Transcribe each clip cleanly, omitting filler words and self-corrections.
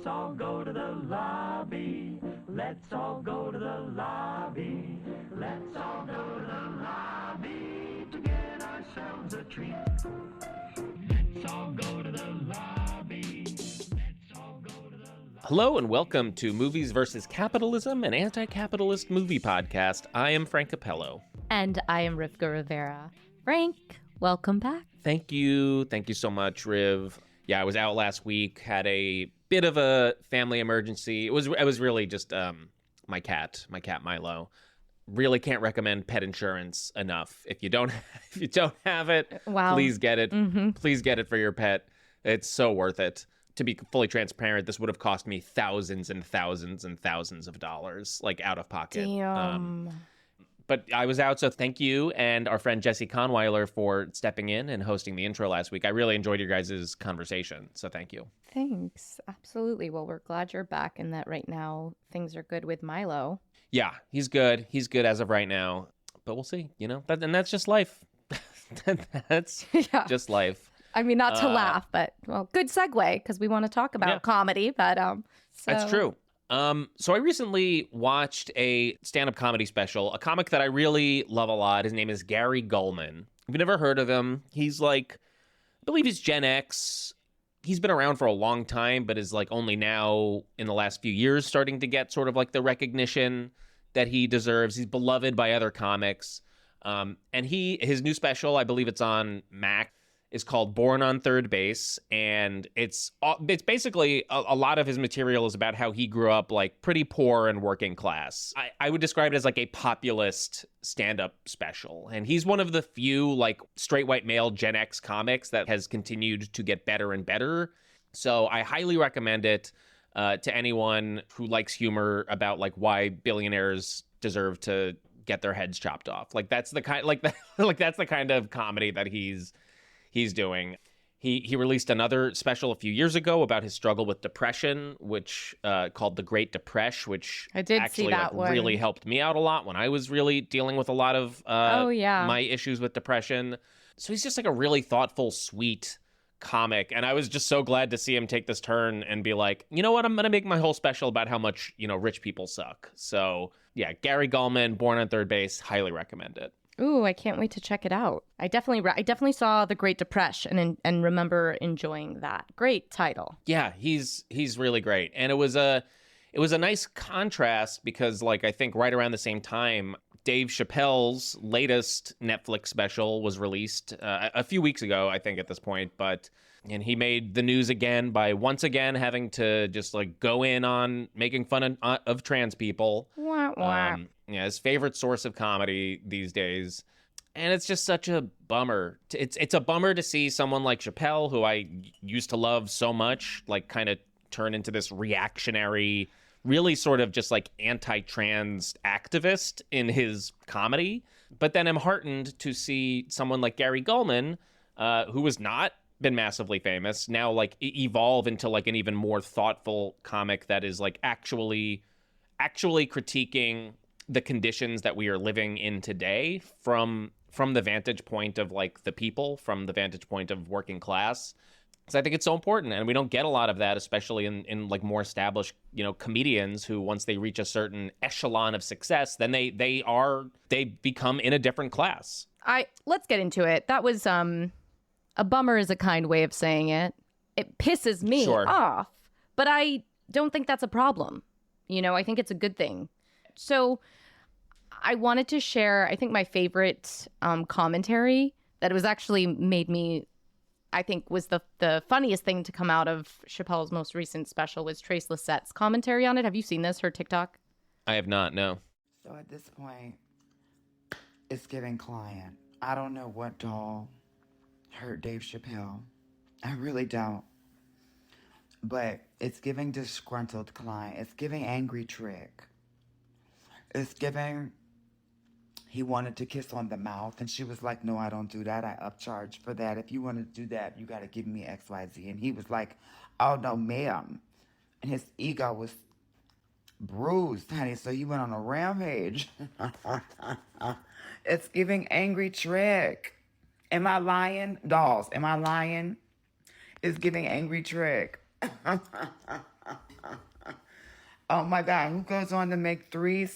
Let's all go to the lobby. Let's all go to the lobby. Let's all go to the lobby to get ourselves a treat. Let's all go to the lobby. Let's all go to the lobby. Hello and welcome to Movies vs. Capitalism, an anti-capitalist movie podcast. I am Frank Capello. And I am Rivka Rivera. Frank, welcome back. Thank you. Thank you so much, Riv. Yeah, I was out last week, had a bit of a family emergency. It was really just my cat Milo. Really can't recommend pet insurance enough. If you don't have it, Wow. Please get it. Mm-hmm. Please get it for your pet. It's so worth it. To be fully transparent, this would have cost me thousands and thousands and thousands of dollars, like out of pocket. Damn. But I was out, so thank you and our friend Jesse Conweiler for stepping in and hosting the intro last week. I really enjoyed your guys' conversation, so thank you. Thanks. Absolutely. Well, we're glad you're back and that right now things are good with Milo. Yeah, he's good. He's good as of right now, but we'll see, and that's just life. That's Yeah. just life. I mean, not to laugh, but, well, good segue because we want to talk about comedy, but That's true. So I recently watched a stand-up comedy special, a comic that I really love a lot. His name is Gary Gulman. If you've never heard of him, he's I believe he's Gen X. He's been around for a long time, but is only now in the last few years starting to get sort of the recognition that he deserves. He's beloved by other comics. And his new special, I believe it's on Mac, is called Born on Third Base, and it's basically a lot of his material is about how he grew up pretty poor and working class. I would describe it as a populist stand-up special, and he's one of the few straight white male Gen X comics that has continued to get better and better. So I highly recommend it to anyone who likes humor about why billionaires deserve to get their heads chopped off. That's the kind that's the kind of comedy that he's doing. He released another special a few years ago about his struggle with depression, which called The Great Depression, which I did actually see that one. really helped me out a lot when I was really dealing with a lot of my issues with depression. So he's just a really thoughtful, sweet comic, and I was just so glad to see him take this turn and be like, you know what, I'm gonna make my whole special about how much rich people suck. So yeah, Gary Gulman, Born on Third Base, highly recommend it. Ooh, I can't wait to check it out. I definitely saw The Great Depression and remember enjoying that. Great title. Yeah, he's really great. And it was a nice contrast because I think right around the same time, Dave Chappelle's latest Netflix special was released a few weeks ago, I think at this point, and he made the news again by once again having to just go in on making fun of trans people. Wah, wah. His favorite source of comedy these days. And it's just such a bummer. It's a bummer to see someone like Chappelle, who I used to love so much, kind of turn into this reactionary, really sort of just anti-trans activist in his comedy. But then I'm heartened to see someone like Gary Gulman, who has not been massively famous, now evolve into an even more thoughtful comic that is actually critiquing the conditions that we are living in today from the vantage point of the people, from the vantage point of working class. So I think it's so important, and we don't get a lot of that, especially in more established comedians who, once they reach a certain echelon of success, then they become in a different class. Let's get into it. That was a bummer is a kind way of saying it. It pisses me off, but I don't think that's a problem. I think it's a good thing. So I wanted to share, I think, my favorite commentary that was actually made me, I think, was the funniest thing to come out of Chappelle's most recent special was Trace Lissette's commentary on it. Have you seen this, her TikTok? I have not, no. So at this point, it's giving client. I don't know what doll hurt Dave Chappelle. I really don't. But it's giving disgruntled client. It's giving angry trick. It's giving he wanted to kiss on the mouth, and she was like, no, I don't do that. I upcharge for that. If you want to do that, you got to give me XYZ. And he was like, oh, no, ma'am. And his ego was bruised, honey, so he went on a rampage. It's giving angry trick. Am I lying? Dolls, am I lying? It's giving angry trick. Oh my God, who goes on to make three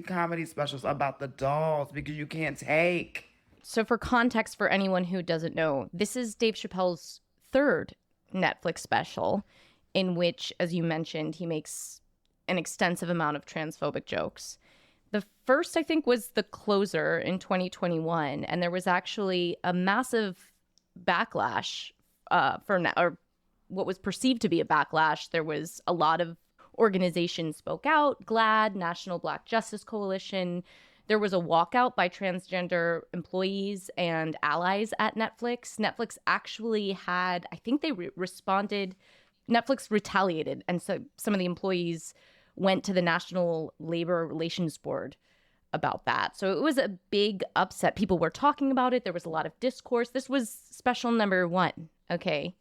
comedy specials about the dolls because you can't take? So for context, for anyone who doesn't know, this is Dave Chappelle's third Netflix special in which, as you mentioned, he makes an extensive amount of transphobic jokes. The first, I think, was The Closer in 2021, and there was actually a massive backlash or what was perceived to be a backlash. There was a lot of organizations spoke out, GLAAD, National Black Justice Coalition. There was a walkout by transgender employees and allies at Netflix. Netflix actually had, I think they responded, Netflix retaliated. And so some of the employees went to the National Labor Relations Board about that. So it was a big upset. People were talking about it. There was a lot of discourse. This was special number 1. Okay.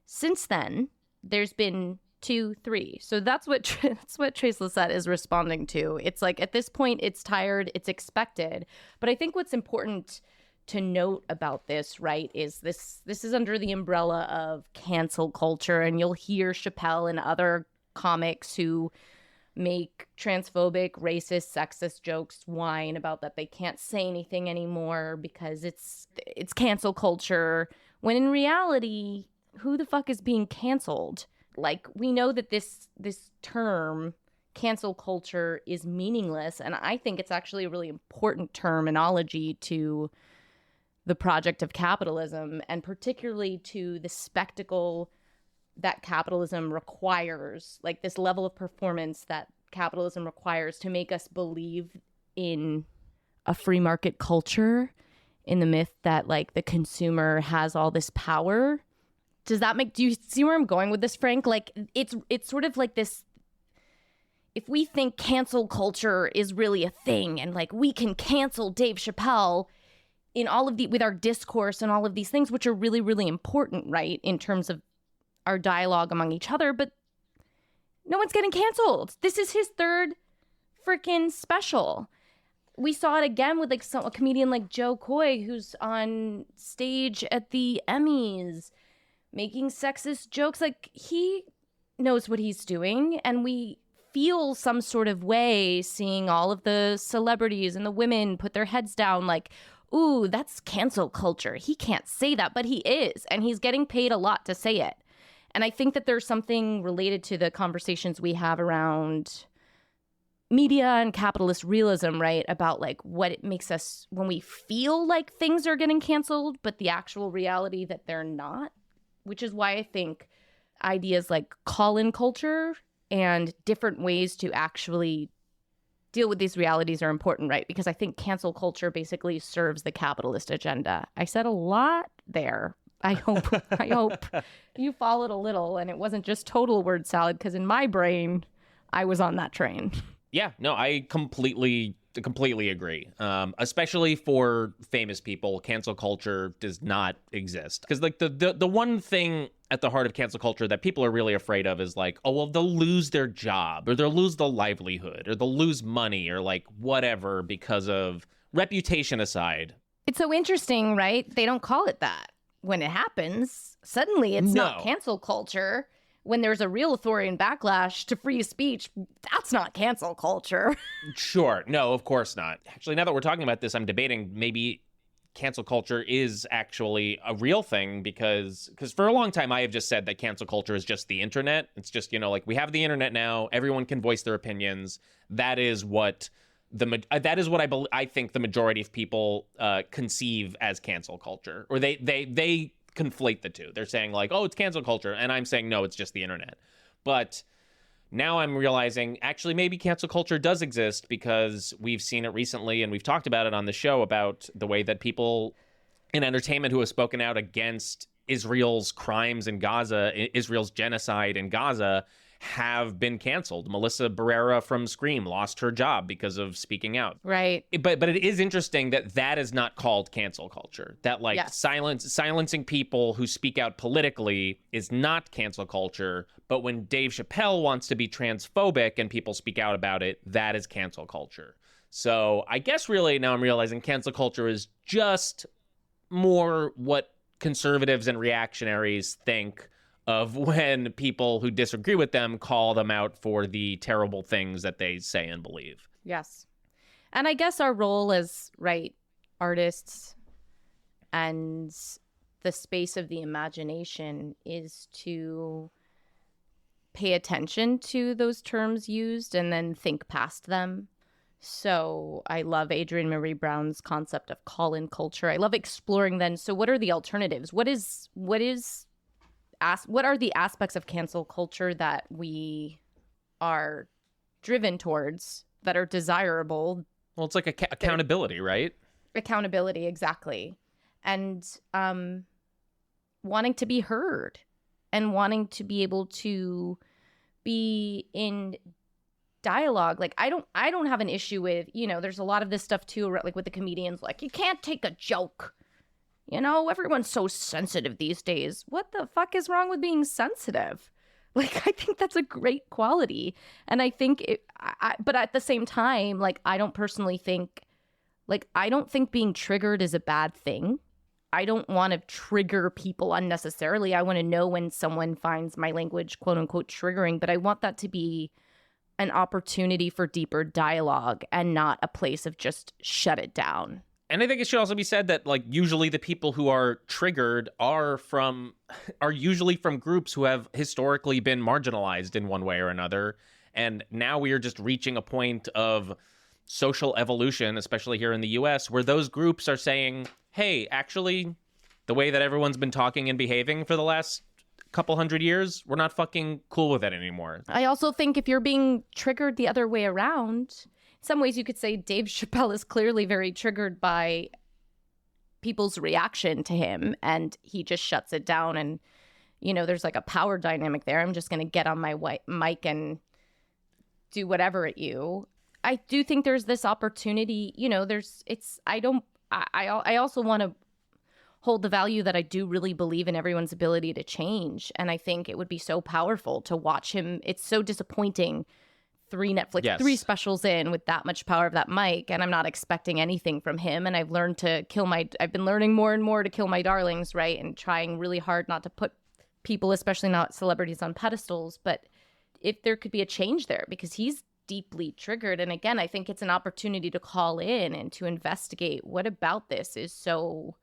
Since then, there's been 2, 3. So that's what Trace Lissette is responding to. It's like at this point, it's tired, it's expected. But I think what's important to note about this, right, is this is under the umbrella of cancel culture, and you'll hear Chappelle and other comics who make transphobic, racist, sexist jokes whine about that they can't say anything anymore because it's cancel culture, when in reality, who the fuck is being canceled? Like, we know that this term, cancel culture, is meaningless, and I think it's actually a really important terminology to the project of capitalism, and particularly to the spectacle that capitalism requires, like this level of performance that capitalism requires to make us believe in a free market culture, in the myth that, like, the consumer has all this power. Do you see where I'm going with this, Frank? Like, it's sort of like this, if we think cancel culture is really a thing and like we can cancel Dave Chappelle in all of with our discourse and all of these things, which are really, really important, right, in terms of our dialogue among each other, but no one's getting canceled. This is his third freaking special. We saw it again with like a comedian like Joe Coy, who's on stage at the Emmys making sexist jokes. Like, he knows what he's doing, and we feel some sort of way seeing all of the celebrities and the women put their heads down like, ooh, that's cancel culture. He can't say that, but he is, and he's getting paid a lot to say it. And I think that there's something related to the conversations we have around media and capitalist realism, right? About like what it makes us when we feel like things are getting canceled, but the actual reality that they're not. Which is why I think ideas like call-in culture and different ways to actually deal with these realities are important, right? Because I think cancel culture basically serves the capitalist agenda. I said a lot there. I hope you followed a little and it wasn't just total word salad, because in my brain, I was on that train. Yeah, no, I completely agree. Especially for famous people, cancel culture does not exist. Because like the one thing at the heart of cancel culture that people are really afraid of is like, oh, well, they'll lose their job, or they'll lose the livelihood, or they'll lose money, or like whatever, because of reputation aside. It's so interesting, right? They don't call it that. When it happens, suddenly it's not cancel culture. When there's a real authoritarian backlash to free speech, that's not cancel culture. Sure. No, of course not. Actually, now that we're talking about this, I'm debating maybe cancel culture is actually a real thing, because for a long time I have just said that cancel culture is just the internet. It's just, like, we have the internet now. Everyone can voice their opinions. That is what I think the majority of people conceive as cancel culture, or they conflate the two. They're saying like, oh, it's cancel culture, and I'm saying no, it's just the internet. But now I'm realizing actually maybe cancel culture does exist, because we've seen it recently, and we've talked about it on the show about the way that people in entertainment who have spoken out against Israel's crimes in Gaza, Israel's genocide in Gaza, have been canceled. Melissa Barrera from Scream lost her job because of speaking out. Right. But it is interesting that is not called cancel culture. That like silencing people who speak out politically is not cancel culture. But when Dave Chappelle wants to be transphobic and people speak out about it, that is cancel culture. So I guess really now I'm realizing cancel culture is just more what conservatives and reactionaries think of when people who disagree with them call them out for the terrible things that they say and believe. Yes. And I guess our role as, artists and the space of the imagination is to pay attention to those terms used and then think past them. So I love Adrienne Marie Brown's concept of call-in culture. I love exploring then. So what are the alternatives? What are the aspects of cancel culture that we are driven towards that are desirable? Well, it's like accountability, right? Accountability, exactly. And wanting to be heard and wanting to be able to be in dialogue. Like, I don't have an issue with, there's a lot of this stuff too, like with the comedians, like, you can't take a joke. Everyone's so sensitive these days. What the fuck is wrong with being sensitive? Like, I think that's a great quality. And I think but at the same time, like, I don't think being triggered is a bad thing. I don't want to trigger people unnecessarily. I want to know when someone finds my language, quote unquote, triggering, but I want that to be an opportunity for deeper dialogue and not a place of just shut it down. And I think it should also be said that, like, usually the people who are triggered are usually from groups who have historically been marginalized in one way or another. And now we are just reaching a point of social evolution, especially here in the US, where those groups are saying, hey, actually, the way that everyone's been talking and behaving for the last couple hundred years, we're not fucking cool with it anymore. I also think if you're being triggered the other way around, in some ways you could say Dave Chappelle is clearly very triggered by people's reaction to him, and he just shuts it down. And, there's like a power dynamic there. I'm just going to get on my mic and do whatever at you. I do think there's this opportunity, I also want to hold the value that I do really believe in everyone's ability to change. And I think it would be so powerful to watch him. It's so disappointing. 3 specials in with that much power of that mic. And I'm not expecting anything from him. And I've been learning more and more to kill my darlings, right? And trying really hard not to put people, especially not celebrities, on pedestals. But if there could be a change there, because he's deeply triggered. And again, I think it's an opportunity to call in and to investigate what about this is so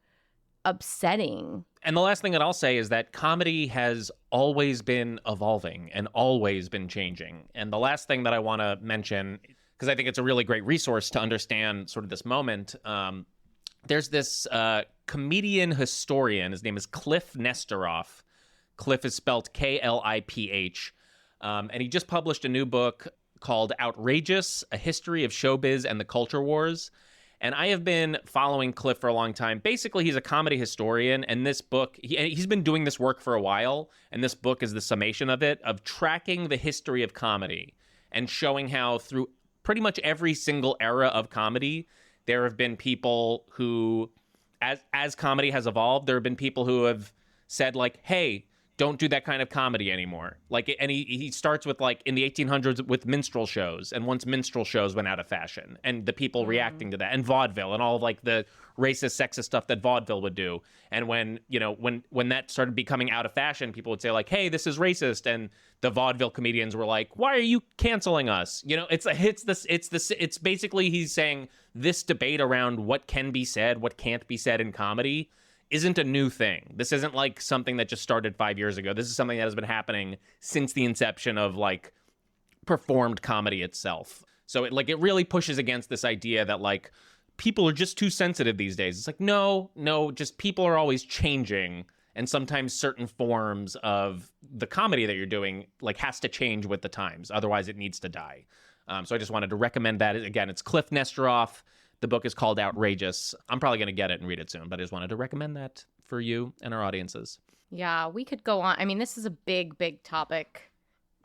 upsetting. And the last thing that I'll say is that comedy has always been evolving and always been changing. And the last thing that I want to mention, because I think it's a really great resource to understand sort of this moment, there's this comedian historian. His name is Cliff Nestoroff. Cliff is spelled Kliph. And he just published a new book called Outrageous, A History of Showbiz and the Culture Wars. And I have been following Cliff for a long time. Basically, he's a comedy historian, and this book, he's been doing this work for a while, and this book is the summation of it, of tracking the history of comedy and showing how through pretty much every single era of comedy, there have been people who, as comedy has evolved, there have been people who have said, like, hey, don't do that kind of comedy anymore. Like, and he starts with, like, in the 1800s with minstrel shows, and once minstrel shows went out of fashion, and the people reacting to that, and vaudeville, and all of, like, the racist, sexist stuff that vaudeville would do. And when that started becoming out of fashion, people would say, like, hey, this is racist, and the vaudeville comedians were like, why are you canceling us? It's basically he's saying this debate around what can be said, what can't be said in comedy isn't a new thing. This isn't like something that just started 5 years ago. This is something that has been happening since the inception of, like, performed comedy itself. So it really pushes against this idea that, like, people are just too sensitive these days. It's like, no, just people are always changing, and sometimes certain forms of the comedy that you're doing, like, has to change with the times. Otherwise, it needs to die. So I just wanted to recommend that. Again, it's Cliff Nestoroff. The book is called Outrageous. I'm probably going to get it and read it soon, but I just wanted to recommend that for you and our audiences. Yeah, we could go on. I mean, this is a big, big topic.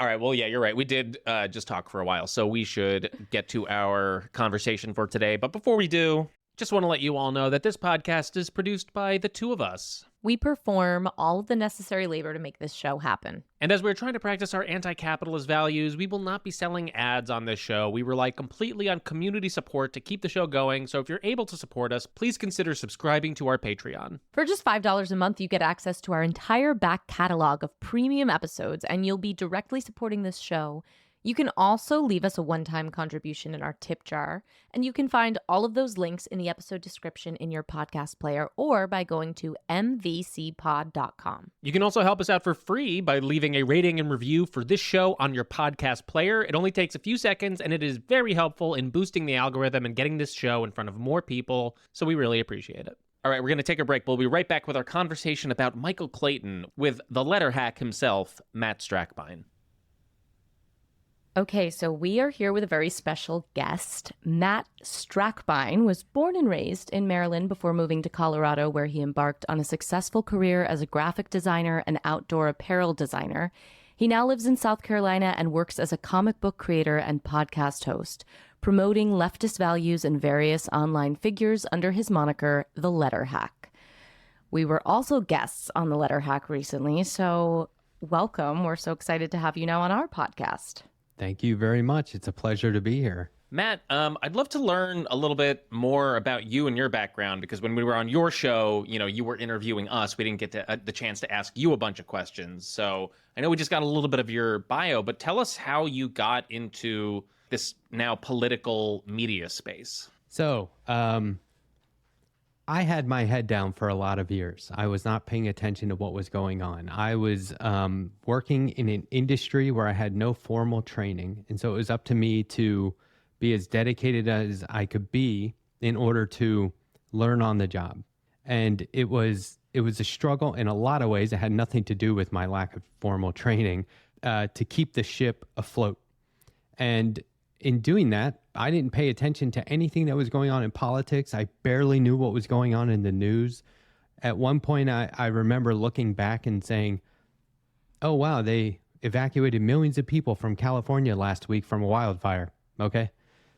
All right. Well, yeah, you're right. We did just talk for a while, so we should get to our conversation for today. But before we do, just want to let you all know that this podcast is produced by the two of us. We perform all of the necessary labor to make this show happen. And as we're trying to practice our anti-capitalist values, we will not be selling ads on this show. We rely completely on community support to keep the show going, so if you're able to support us, please consider subscribing to our Patreon. For just $5 a month, you get access to our entire back catalog of premium episodes, and you'll be directly supporting this show. You can also leave us a one-time contribution in our tip jar, and you can find all of those links in the episode description in your podcast player or by going to mvcpod.com. You can also help us out for free by leaving a rating and review for this show on your podcast player. It only takes a few seconds, and it is very helpful in boosting the algorithm and getting this show in front of more people, so we really appreciate it. All right, we're going to take a break. We'll be right back with our conversation about Michael Clayton with the letter hack himself, Matt Strackbein. Okay, so we are here with a very special guest. Matt Strackbein was born and raised in Maryland before moving to Colorado, where he embarked on a successful career as a graphic designer and outdoor apparel designer. He now lives in South Carolina and works as a comic book creator and podcast host, promoting leftist values and various online figures under his moniker, The Letter Hack. We were also guests on The Letter Hack recently, so welcome. We're so excited to have you now on our podcast. Thank you very much. It's a pleasure to be here. Matt, I'd love to learn a little bit more about you and your background, because when we were on your show, you were interviewing us. We didn't get the chance to ask you a bunch of questions. So I know we just got a little bit of your bio, but tell us how you got into this now political media space. So, I had my head down for a lot of years. I was not paying attention to what was going on. I was working in an industry where I had no formal training. And so it was up to me to be as dedicated as I could be in order to learn on the job. And it was a struggle in a lot of ways. It had nothing to do with my lack of formal training to keep the ship afloat. And in doing that, I didn't pay attention to anything that was going on in politics. I barely knew what was going on in the news. At one point, I remember looking back and saying, oh, wow, they evacuated millions of people from California last week from a wildfire. Okay,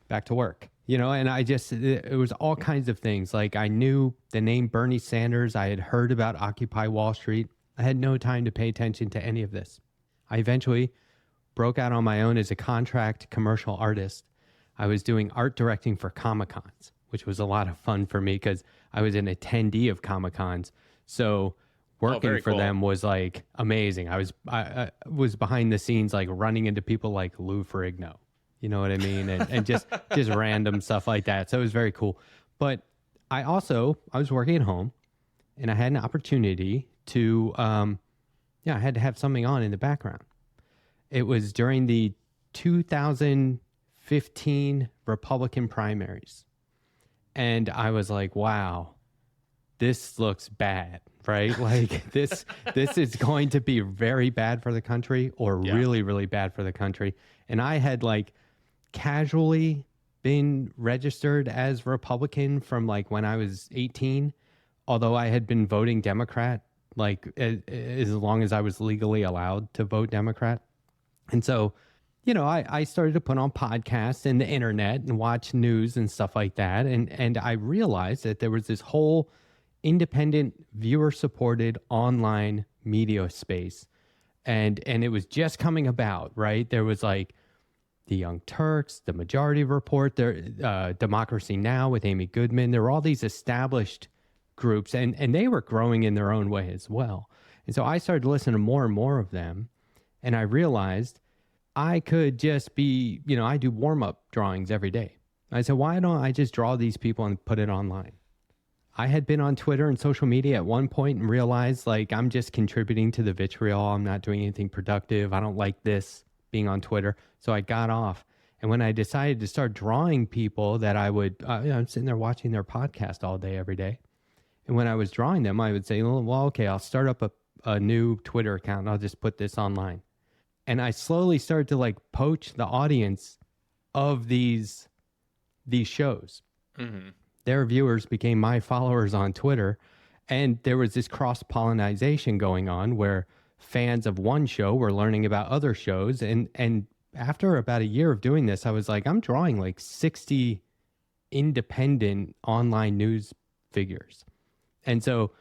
back to work. And it was all kinds of things. Like, I knew the name Bernie Sanders. I had heard about Occupy Wall Street. I had no time to pay attention to any of this. I eventually broke out on my own as a contract commercial artist. I was doing art directing for Comic-Cons, which was a lot of fun for me because I was an attendee of Comic-Cons. So working for them was like amazing. I was behind the scenes, like running into people like Lou Ferrigno, you know what I mean? And just random stuff like that. So it was very cool. But I was working at home, and I had an opportunity to, I had to have something on in the background. It was during the 2015 Republican primaries. And I was like, wow, this looks bad, right? Like this is going to be very bad for the country, or really, really bad for the country. And I had like casually been registered as Republican from like when I was 18, although I had been voting Democrat like as long as I was legally allowed to vote Democrat. And so, I started to put on podcasts and the internet and watch news and stuff like that. And I realized that there was this whole independent, viewer-supported online media space. And it was just coming about, right? There was like the Young Turks, the Majority Report, Democracy Now! With Amy Goodman. There were all these established groups, and they were growing in their own way as well. And so I started to listen to more and more of them. And I realized I could just be, I do warm-up drawings every day. I said, why don't I just draw these people and put it online? I had been on Twitter and social media at one point and realized, like, I'm just contributing to the vitriol. I'm not doing anything productive. I don't like this, being on Twitter. So I got off. And when I decided to start drawing people that I would, I'm sitting there watching their podcast all day, every day. And when I was drawing them, I would say, well, okay, I'll start up a new Twitter account and I'll just put this online. And I slowly started to like poach the audience of these shows. Mm-hmm. Their viewers became my followers on Twitter. And there was this cross-pollination going on where fans of one show were learning about other shows. And after about a year of doing this, I was like, I'm drawing like 60 independent online news figures. And so,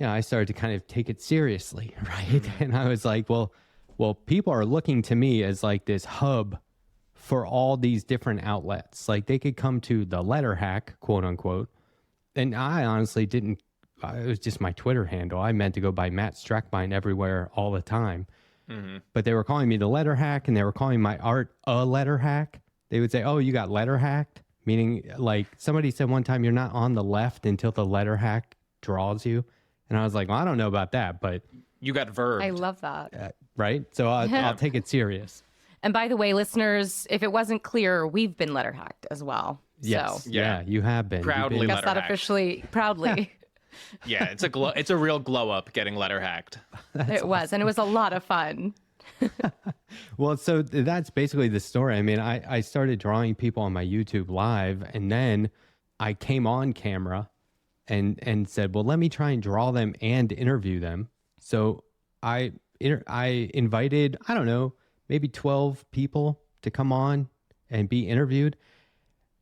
I started to kind of take it seriously, right? And I was like, well, people are looking to me as like this hub for all these different outlets. Like they could come to the letter hack, quote unquote. And I honestly didn't, it was just my Twitter handle. I meant to go by Matt Strackbein everywhere all the time. But they were calling me the letter hack, and they were calling my art a letter hack. They would say, oh, you got letter hacked? Meaning like somebody said one time, you're not on the left until the letter hack draws you. And I was like, well, I don't know about that, but You got verbed. I love that. right? So I'll take it serious. And by the way, listeners, if it wasn't clear, we've been letter hacked as well. Yes. So Yeah, you have been. Proudly You've been- guess that letter hacked. officially, proudly. Yeah, it's a real glow up getting letter hacked. It was. And it was a lot of fun. Well, so that's basically the story. I mean, I started drawing people on my YouTube live, and then I came on camera and said, well, let me try and draw them and interview them. So I invited, I don't know, maybe 12 people to come on and be interviewed,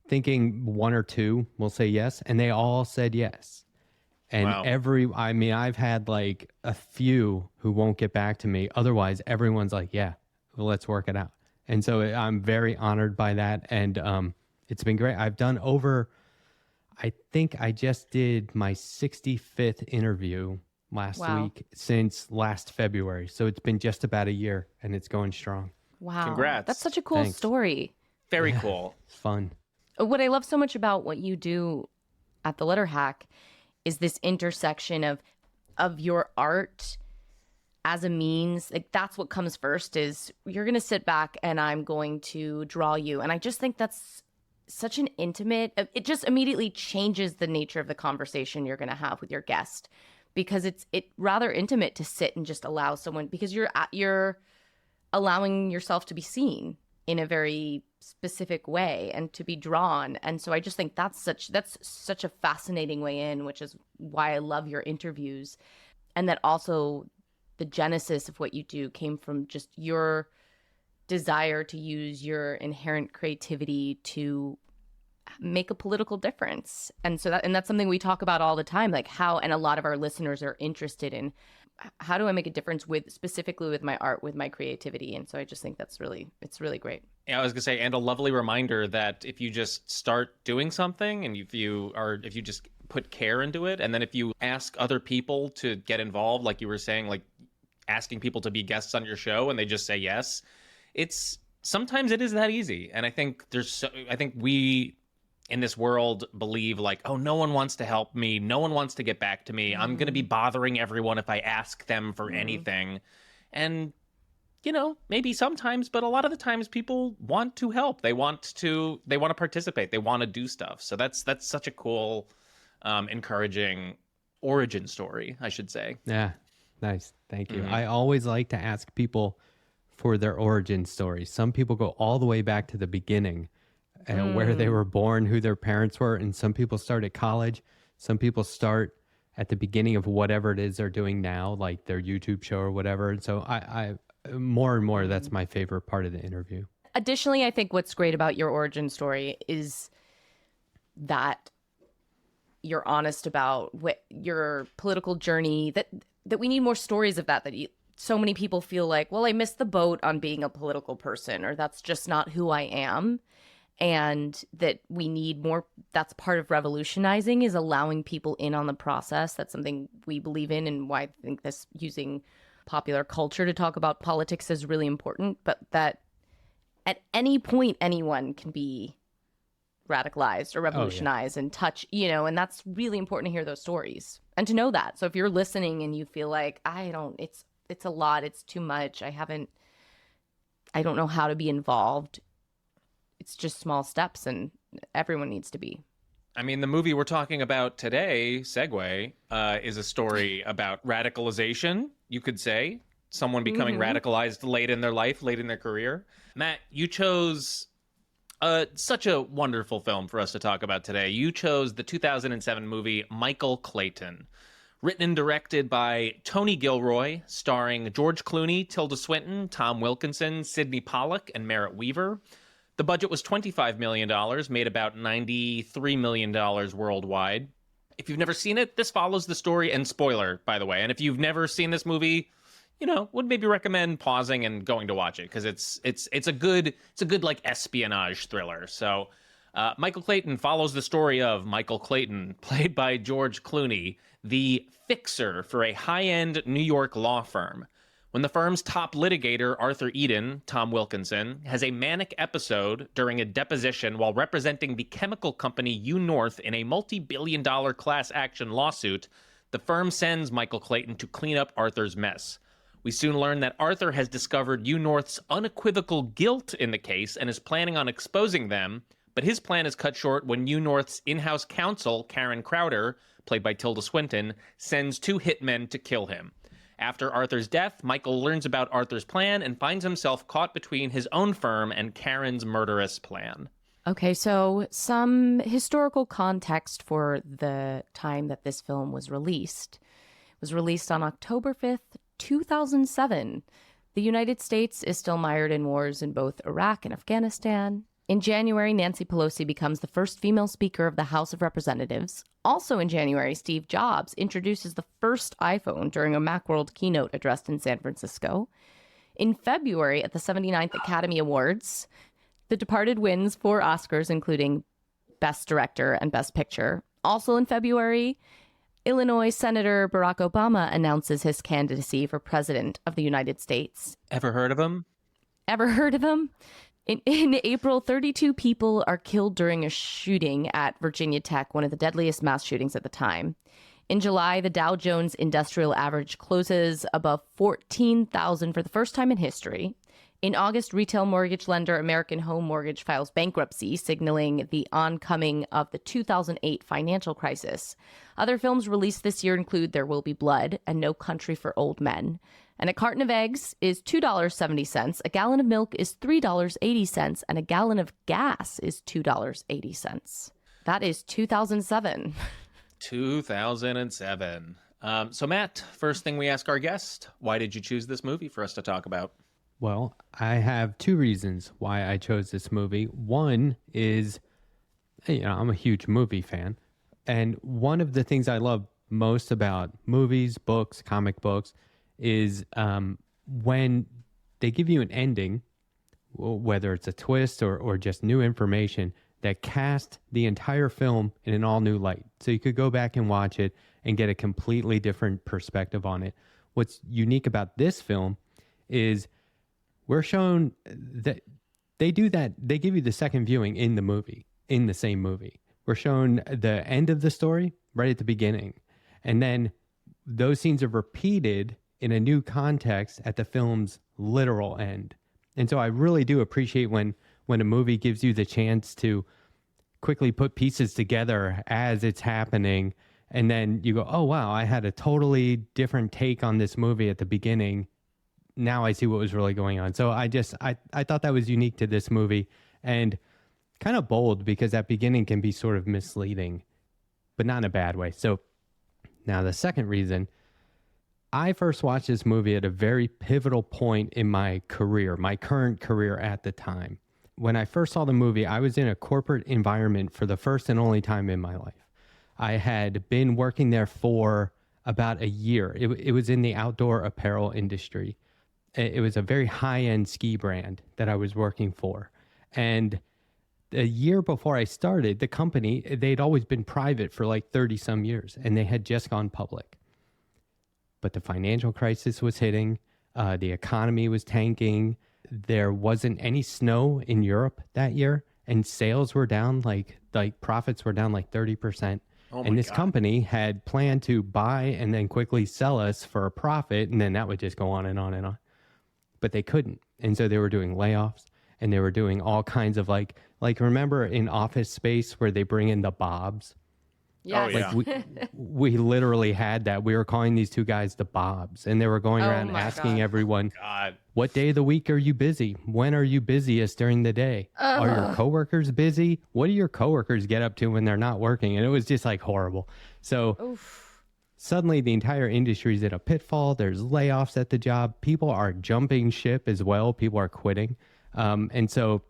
thinking one or two will say yes, and they all said yes. And Wow. I've had like a few who won't get back to me. Otherwise, everyone's like, yeah, well, let's work it out. And so I'm very honored by that. And it's been great. I've done I think I just did my 65th interview last Wow. week since last February. So it's been just about a year, and it's going strong. Wow. Congrats. That's such a cool Thanks. story. Very cool. It's fun. What I love so much about what you do at the Letter Hack is this intersection of your art as a means. Like that's what comes first is you're going to sit back and I'm going to draw you. And I just think that's such an intimate, it just immediately changes the nature of the conversation you're going to have with your guest, because it's rather intimate to sit and just allow someone, because you're allowing yourself to be seen in a very specific way and to be drawn. And so I just think that's such a fascinating way in, which is why I love your interviews. And that also the genesis of what you do came from just your desire to use your inherent creativity to make a political difference. And so that's something we talk about all the time, like how, and a lot of our listeners are interested in, how do I make a difference specifically with my art, with my creativity? And so I just think it's really great. Yeah, I was gonna say, and a lovely reminder that if you just start doing something, and if you just put care into it, and then if you ask other people to get involved, like you were saying, like asking people to be guests on your show, and they just say yes, sometimes it is that easy. And I think we in this world believe like, oh, no one wants to help me, no one wants to get back to me, I'm going to be bothering everyone if I ask them for anything. And maybe sometimes, but a lot of the times people want to help, they want to participate, they want to do stuff. So that's such a cool encouraging origin story, I should say. Yeah, nice. Thank you. I always like to ask people for their origin story. Some people go all the way back to the beginning, where they were born, who their parents were, and some people start at college. Some people start at the beginning of whatever it is they're doing now, like their YouTube show or whatever. And so I more and more, that's my favorite part of the interview. Additionally, I think what's great about your origin story is that you're honest about your political journey, that we need more stories of that so many people feel like, well, I missed the boat on being a political person, or that's just not who I am. And that we need more. That's part of revolutionizing, is allowing people in on the process. That's something we believe in, and why I think this using popular culture to talk about politics is really important. But that at any point, anyone can be radicalized or revolutionized and touch, and that's really important to hear those stories and to know that. So if you're listening and you feel like, it's a lot, it's too much, I don't know how to be involved, it's just small steps, and everyone needs to be. I mean, the movie we're talking about today, Segue, is a story about radicalization, you could say. Someone becoming radicalized late in their life, late in their career. Matt, you chose such a wonderful film for us to talk about today. You chose the 2007 movie Michael Clayton, written and directed by Tony Gilroy, starring George Clooney, Tilda Swinton, Tom Wilkinson, Sidney Pollack, and Merritt Weaver. The budget was $25 million, made about $93 million worldwide. If you've never seen it, this follows the story, and spoiler, by the way. And if you've never seen this movie, would maybe recommend pausing and going to watch it, because it's a good like espionage thriller. So Michael Clayton follows the story of Michael Clayton, played by George Clooney, the fixer for a high-end New York law firm. When the firm's top litigator, Arthur Eden, Tom Wilkinson, has a manic episode during a deposition while representing the chemical company U-North in a multi-billion-dollar class action lawsuit, the firm sends Michael Clayton to clean up Arthur's mess. We soon learn that Arthur has discovered U-North's unequivocal guilt in the case and is planning on exposing them, but his plan is cut short when U-North's in-house counsel, Karen Crowder, played by Tilda Swinton, sends 2 hitmen to kill him. After Arthur's death, Michael learns about Arthur's plan and finds himself caught between his own firm and Karen's murderous plan. Okay, so some historical context for the time that this film was released. It was released on October 5th, 2007. The United States is still mired in wars in both Iraq and Afghanistan. In January, Nancy Pelosi becomes the first female Speaker of the House of Representatives. Also in January, Steve Jobs introduces the first iPhone during a Macworld keynote addressed in San Francisco. In February, at the 79th Academy Awards, The Departed wins 4 Oscars, including Best Director and Best Picture. Also in February, Illinois Senator Barack Obama announces his candidacy for President of the United States. Ever heard of him? Ever heard of him? In April, 32 people are killed during a shooting at Virginia Tech, one of the deadliest mass shootings at the time. In July, the Dow Jones Industrial Average closes above 14,000 for the first time in history. In August, retail mortgage lender American Home Mortgage files bankruptcy, signaling the oncoming of the 2008 financial crisis. Other films released this year include There Will Be Blood and No Country for Old Men. And a carton of eggs is $2.70, a gallon of milk is $3.80, and a gallon of gas is $2.80. That is 2007. 2007. So Matt, first thing we ask our guest, why did you choose this movie for us to talk about? Well, I have 2 reasons why I chose this movie. One is, I'm a huge movie fan. And one of the things I love most about movies, books, comic books, is when they give you an ending, whether it's a twist or just new information, that cast the entire film in an all new light. So you could go back and watch it and get a completely different perspective on it. What's unique about this film is we're shown that they do that. They give you the second viewing in the movie, in the same movie. We're shown the end of the story right at the beginning. And then those scenes are repeated in a new context at the film's literal end. And so I really do appreciate when a movie gives you the chance to quickly put pieces together as it's happening. And then you go, oh, wow, I had a totally different take on this movie at the beginning. Now I see what was really going on. So I thought that was unique to this movie and kind of bold, because that beginning can be sort of misleading, but not in a bad way. So now the second reason, I first watched this movie at a very pivotal point in my career, my current career at the time. When I first saw the movie, I was in a corporate environment for the first and only time in my life. I had been working there for about a year. It was in the outdoor apparel industry. It was a very high-end ski brand that I was working for. And a year before I started, the company, they'd always been private for like 30-some years, and they had just gone public. But the financial crisis was hitting. The economy was tanking. There wasn't any snow in Europe that year, and sales were down, like profits were down like 30%. And this company had planned to buy and then quickly sell us for a profit, and then that would just go on and on and on. But they couldn't. And so they were doing layoffs, and they were doing all kinds of like remember in Office Space where they bring in the Bobs? Yes. Oh, yeah. Like we literally had that. We were calling these 2 guys the Bobs, and they were going around asking everyone, what day of the week are you busy? When are you busiest during the day? Are your coworkers busy? What do your coworkers get up to when they're not working? And it was just like horrible. So suddenly the entire industry is in a pitfall. There's layoffs at the job. People are jumping ship as well. People are quitting. And so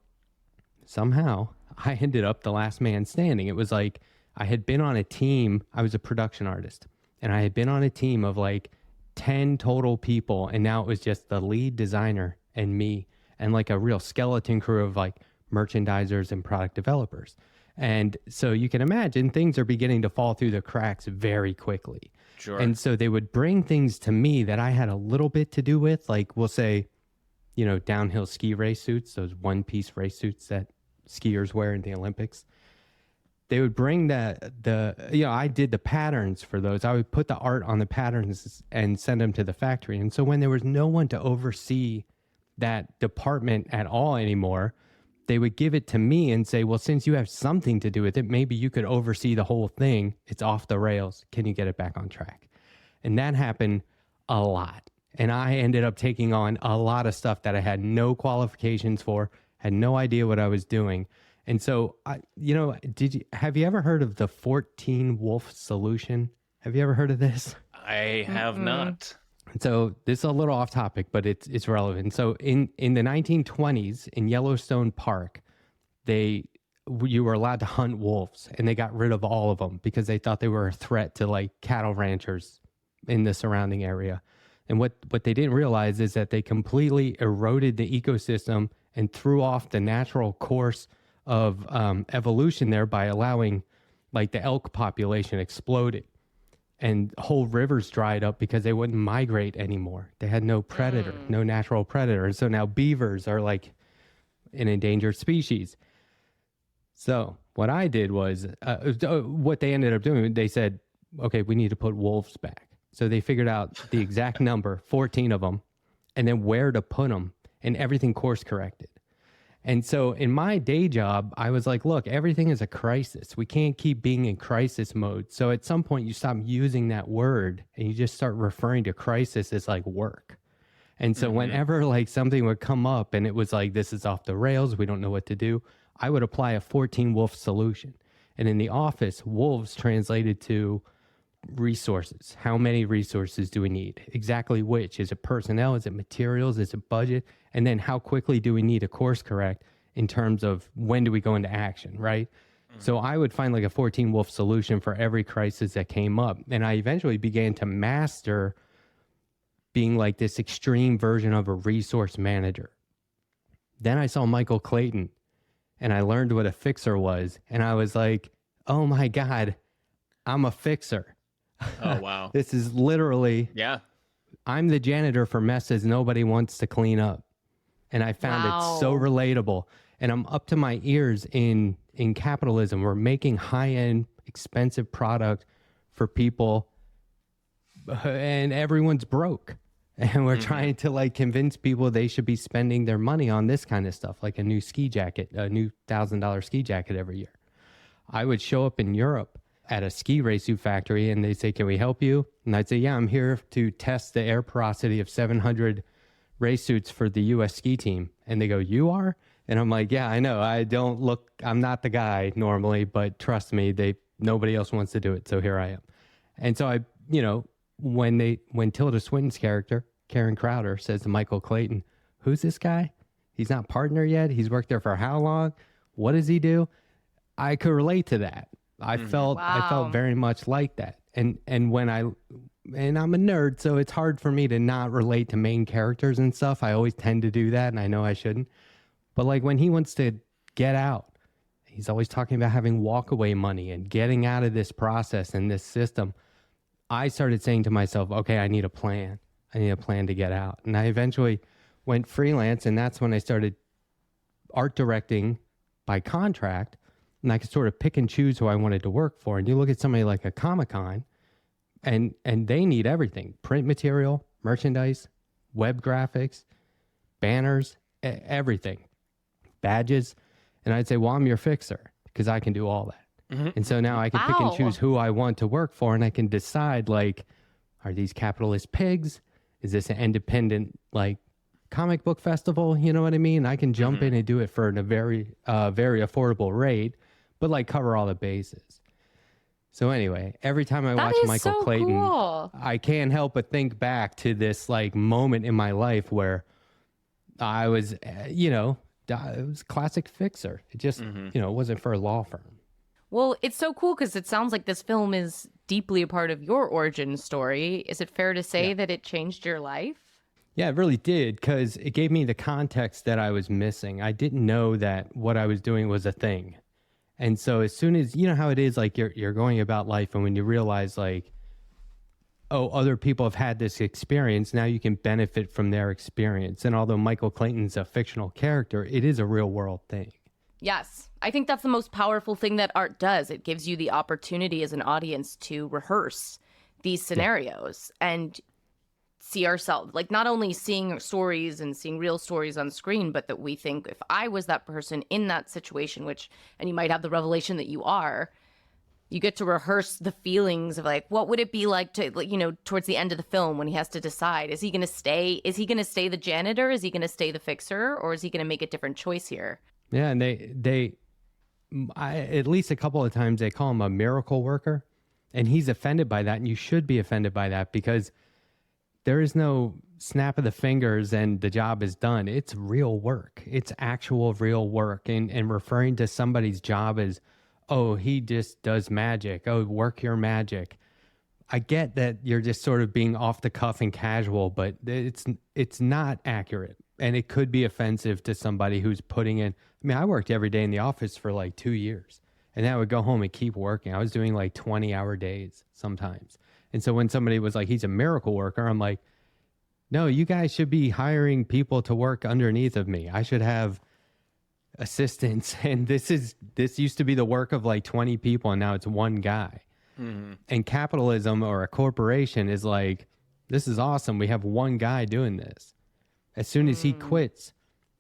somehow I ended up the last man standing. It was like, I had been on a team. I was a production artist, and I had been on a team of like 10 total people, and now it was just the lead designer and me and like a real skeleton crew of like merchandisers and product developers. And so you can imagine things are beginning to fall through the cracks very quickly. Sure. And so they would bring things to me that I had a little bit to do with, like we'll say, you know, downhill ski race suits, those one-piece race suits that skiers wear in the Olympics. They would bring I did the patterns for those. I would put the art on the patterns and send them to the factory. And so when there was no one to oversee that department at all anymore, they would give it to me and say, well, since you have something to do with it, maybe you could oversee the whole thing. It's off the rails. Can you get it back on track? And that happened a lot. And I ended up taking on a lot of stuff that I had no qualifications for, had no idea what I was doing. And so, have you ever heard of the 14 wolf solution? Have you ever heard of this? I have not. So this is a little off topic, but it's relevant. So in the 1920s in Yellowstone Park, you were allowed to hunt wolves, and they got rid of all of them because they thought they were a threat to like cattle ranchers in the surrounding area. And what they didn't realize is that they completely eroded the ecosystem and threw off the natural course of evolution there by allowing like the elk population exploded. And whole rivers dried up because they wouldn't migrate anymore. They had no predator, no natural predator. And so now beavers are like an endangered species. So what I did was, what they ended up doing, they said, okay, we need to put wolves back. So they figured out the exact number, 14 of them, and then where to put them, and everything course corrected. And so in my day job, I was like, look, everything is a crisis. We can't keep being in crisis mode. So at some point you stop using that word and you just start referring to crisis as like work. And so whenever like something would come up and it was like, this is off the rails, we don't know what to do, I would apply a 14 wolf solution. And in the office, wolves translated to resources. How many resources do we need? Exactly which? Is it personnel? Is it materials? Is it budget? And then how quickly do we need to course correct in terms of when do we go into action, right? So I would find like a 14 wolf solution for every crisis that came up. And I eventually began to master being like this extreme version of a resource manager. Then I saw Michael Clayton and I learned what a fixer was. And I was like, oh my God, I'm a fixer. Oh, wow. This is literally, Yeah. I'm the janitor for messes nobody wants to clean up. And I found it so relatable. And I'm up to my ears in capitalism. We're making high-end, expensive product for people, and everyone's broke. And we're trying to like convince people they should be spending their money on this kind of stuff, like a new ski jacket, a new $1,000 ski jacket every year. I would show up in Europe at a ski race suit factory and they'd say, can we help you? And I'd say, yeah, I'm here to test the air porosity of 700 race suits for the US ski team. And they go, you are? And I'm like, yeah, I know. I'm not the guy normally, but trust me, nobody else wants to do it. So here I am. And so when Tilda Swinton's character, Karen Crowder, says to Michael Clayton, who's this guy? He's not partner yet. He's worked there for how long? What does he do? I could relate to that. I felt very much like that. And I'm a nerd, so it's hard for me to not relate to main characters and stuff. I always tend to do that, and I know I shouldn't. But like when he wants to get out, he's always talking about having walkaway money and getting out of this process and this system. I started saying to myself, okay, I need a plan. I need a plan to get out. And I eventually went freelance, and that's when I started art directing by contract, and I could sort of pick and choose who I wanted to work for. And you look at somebody like a Comic-Con, and they need everything: print material, merchandise, web graphics, banners, everything, badges. And I'd say, well, I'm your fixer because I can do all that. And so now I can pick and choose who I want to work for, and I can decide, like, are these capitalist pigs? Is this an independent, like, comic book festival? You know what I mean? I can jump in and do it for a very affordable rate, but like cover all the bases. So anyway, every time I watch Michael Clayton, cool. I can't help but think back to this like moment in my life where I was, it was classic fixer. It just, it wasn't for a law firm. Well, it's so cool because it sounds like this film is deeply a part of your origin story. Is it fair to say that it changed your life? Yeah, it really did, because it gave me the context that I was missing. I didn't know that what I was doing was a thing. And so as soon as, you know how it is, like you're going about life, and when you realize like, oh, other people have had this experience, now you can benefit from their experience. And although Michael Clayton's a fictional character, it is a real world thing. Yes. I think that's the most powerful thing that art does. It gives you the opportunity as an audience to rehearse these scenarios and see ourselves, like not only seeing stories and seeing real stories on screen, but that we think if I was that person in that situation, and you might have the revelation that you are, you get to rehearse the feelings of like, what would it be like to, towards the end of the film when he has to decide, is he going to stay the janitor? Is he going to stay the fixer? Or is he going to make a different choice here? Yeah. And at least a couple of times they call him a miracle worker, and he's offended by that. And you should be offended by that, because there is no snap of the fingers and the job is done. It's real work. It's actual real work. And referring to somebody's job as, oh, he just does magic. Oh, work your magic. I get that you're just sort of being off the cuff and casual, but it's not accurate. And it could be offensive to somebody who's putting in. I mean, I worked every day in the office for like 2 years, and then I would go home and keep working. I was doing like 20-hour days sometimes. And so when somebody was like, he's a miracle worker, I'm like, no, you guys should be hiring people to work underneath of me. I should have assistants. And this used to be the work of like 20 people, and now it's one guy. Mm-hmm. And capitalism or a corporation is like, this is awesome. We have one guy doing this. As soon as he quits,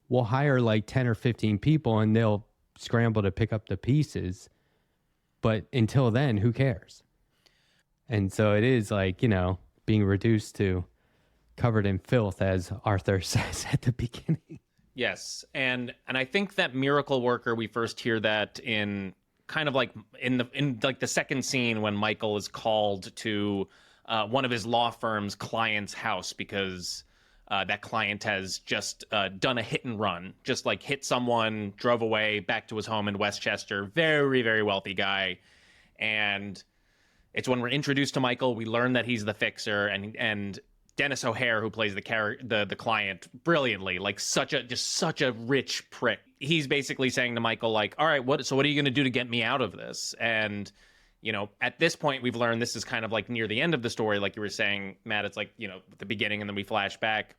we'll hire like 10 or 15 people, and they'll scramble to pick up the pieces. But until then, who cares? And so it is like, being reduced to covered in filth, as Arthur says at the beginning. Yes. And I think that miracle worker, we first hear that in kind of like in the second scene when Michael is called to one of his law firm's client's house because that client has just done a hit and run, just like hit someone, drove away back to his home in Westchester. Very, very wealthy guy. And it's when we're introduced to Michael, we learn that he's the fixer, and Dennis O'Hare, who plays the client brilliantly, like such a rich prick. He's basically saying to Michael, like, all right, what are you going to do to get me out of this? And, at this point, we've learned this is kind of like near the end of the story, like you were saying, Matt, it's like, at the beginning, and then we flash back.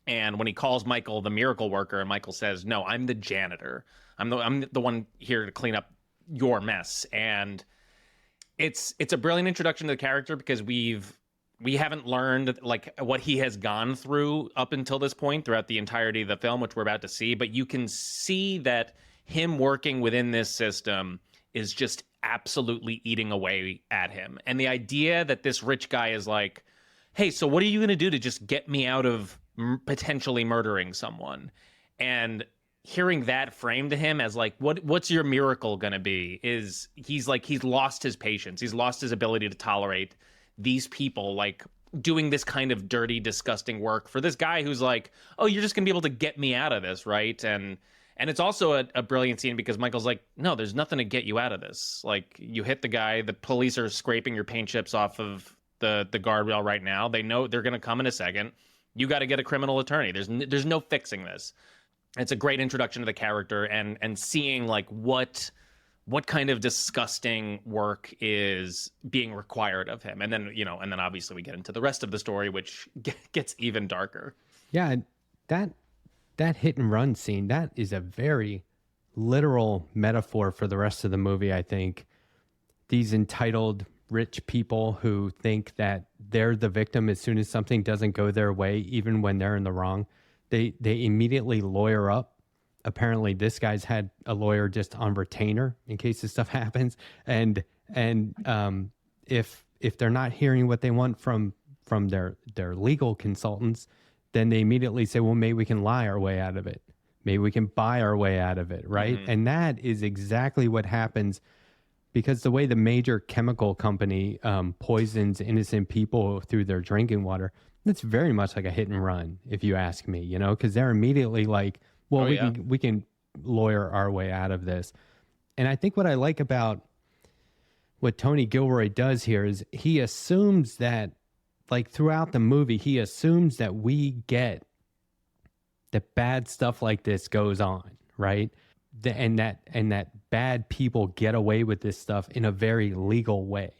And when he calls Michael the miracle worker, and Michael says, no, I'm the janitor. I'm the one here to clean up your mess. And it's a brilliant introduction to the character, because we haven't learned like what he has gone through up until this point throughout the entirety of the film, which we're about to see. But you can see that him working within this system is just absolutely eating away at him. And the idea that this rich guy is like, hey, so what are you going to do to just get me out of potentially murdering someone? And hearing that framed to him as like, what's your miracle going to be? He's lost his patience. He's lost his ability to tolerate these people like doing this kind of dirty, disgusting work for this guy who's like, oh, you're just gonna be able to get me out of this, right? And it's also a brilliant scene, because Michael's like, no, there's nothing to get you out of this. Like, you hit the guy, the police are scraping your paint chips off of the guardrail right now. They know they're gonna come in a second. You got to get a criminal attorney. There's no fixing this. It's a great introduction to the character, and seeing like what kind of disgusting work is being required of him. And then obviously we get into the rest of the story, which gets even darker. Yeah, that hit and run scene, that is a very literal metaphor for the rest of the movie, I think. These entitled rich people who think that they're the victim as soon as something doesn't go their way, even when they're in the wrong. They immediately lawyer up. Apparently this guy's had a lawyer just on retainer in case this stuff happens. And if they're not hearing what they want from their legal consultants, then they immediately say, well, maybe we can lie our way out of it. Maybe we can buy our way out of it, right? Mm-hmm. And that is exactly what happens, because the way the major chemical company poisons innocent people through their drinking water, it's very much like a hit and run, if you ask me, because they're immediately like, well, we can lawyer our way out of this. And I think what I like about what Tony Gilroy does here is he assumes that, like throughout the movie, he assumes that we get that bad stuff like this goes on, right? And that bad people get away with this stuff in a very legal way.